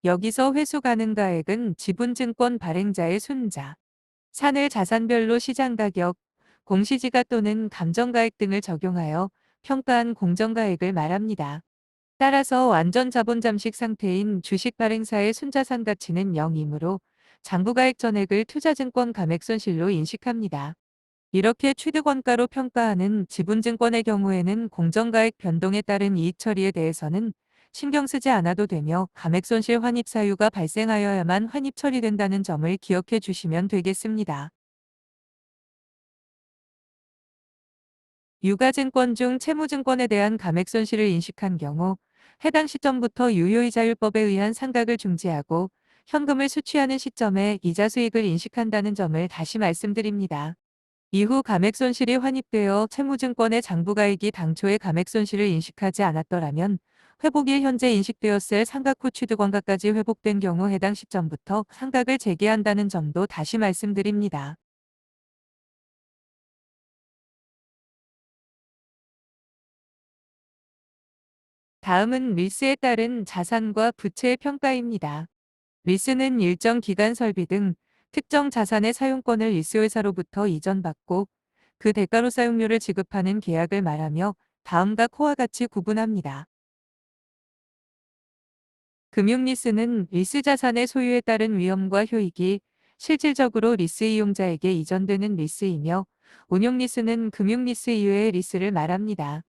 여기서 회수 가능가액은 지분증권 발행자의 순자, 산을 자산별로 시장가격, 공시지가 또는 감정가액 등을 적용하여 평가한 공정가액을 말합니다. 따라서 완전 자본 잠식 상태인 주식 발행사의 순자산 가치는 0이므로 장부가액 전액을 투자증권 감액 손실로 인식합니다. 이렇게 취득원가로 평가하는 지분증권의 경우에는 공정가액 변동에 따른 이익 처리에 대해서는 신경 쓰지 않아도 되며 감액손실 환입 사유가 발생하여야만 환입 처리된다는 점을 기억해 주시면 되겠습니다. 유가증권 중 채무증권에 대한 감액손실을 인식한 경우 해당 시점부터 유효이자율법에 의한 상각을 중지하고 현금을 수취하는 시점에 이자 수익을 인식한다는 점을 다시 말씀드립니다. 이후 감액손실이 환입되어 채무증권의 장부가액이 당초의 감액손실을 인식하지 않았더라면 회복일 현재 인식되었을 상각 후 취득원가까지 회복된 경우 해당 시점부터 상각을 재개한다는 점도 다시 말씀드립니다. 다음은 리스에 따른 자산과 부채의 평가입니다. 리스는 일정 기간 설비 등 특정 자산의 사용권을 리스회사로부터 이전받고 그 대가로 사용료를 지급하는 계약을 말하며 다음과 코와 같이 구분합니다. 금융리스는 리스 자산의 소유에 따른 위험과 효익이 실질적으로 리스 이용자에게 이전되는 리스이며 운용리스는 금융리스 이외의 리스를 말합니다.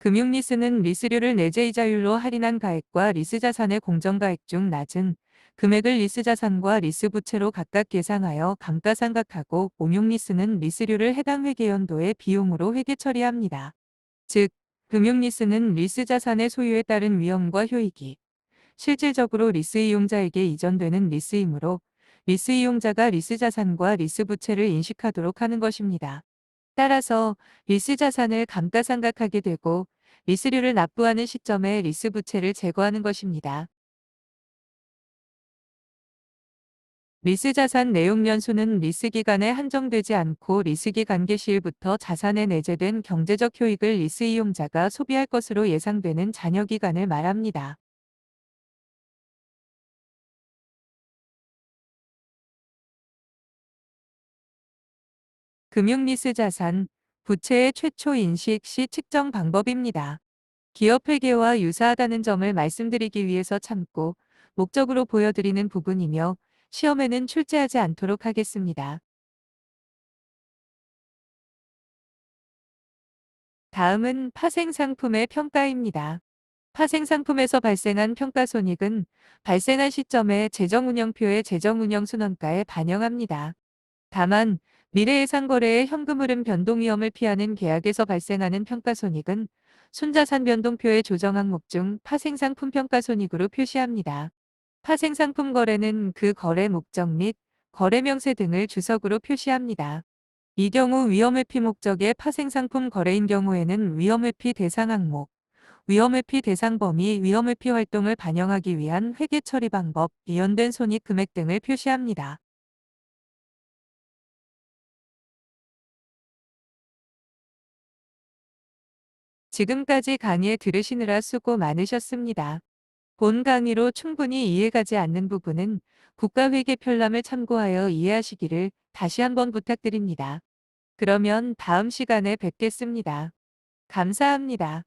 금융리스는 리스료를 내재이자율로 할인한 가액과 리스 자산의 공정가액 중 낮은 금액을 리스 자산과 리스 부채로 각각 계상하여 감가상각하고 운용리스는 리스료를 해당 회계연도의 비용으로 회계 처리합니다. 즉, 금융리스는 리스 자산의 소유에 따른 위험과 효익이 실질적으로 리스 이용자에게 이전되는 리스이므로 리스 이용자가 리스 자산과 리스 부채를 인식하도록 하는 것입니다. 따라서 리스 자산을 감가상각하게 되고 리스료를 납부하는 시점에 리스 부채를 제거하는 것입니다. 리스 자산 내용 연수는 리스 기간에 한정되지 않고 리스기 관계 시일부터 자산에 내재된 경제적 효익을 리스 이용자가 소비할 것으로 예상되는 잔여 기간을 말합니다. 금융리스 자산, 부채의 최초 인식 시 측정 방법입니다. 기업 회계와 유사하다는 점을 말씀드리기 위해서 참고 목적으로 보여드리는 부분이며 시험에는 출제하지 않도록 하겠습니다. 다음은 파생상품의 평가입니다. 파생상품에서 발생한 평가손익은 발생한 시점에 재정운영표의 재정운영순원가에 반영합니다. 다만 미래 예상거래의 현금흐름 변동 위험을 피하는 계약에서 발생하는 평가손익은 순자산 변동표의 조정 항목 중 파생상품 평가손익으로 표시합니다. 파생상품 거래는 그 거래 목적 및 거래 명세 등을 주석으로 표시합니다. 이 경우 위험회피 목적의 파생상품 거래인 경우에는 위험회피 대상 항목, 위험회피 대상 범위, 위험회피 활동을 반영하기 위한 회계 처리 방법, 이연된 손익 금액 등을 표시합니다. 지금까지 강의 들으시느라 수고 많으셨습니다. 본 강의로 충분히 이해가지 않는 부분은 국가회계 편람을 참고하여 이해하시기를 다시 한번 부탁드립니다. 그러면 다음 시간에 뵙겠습니다. 감사합니다.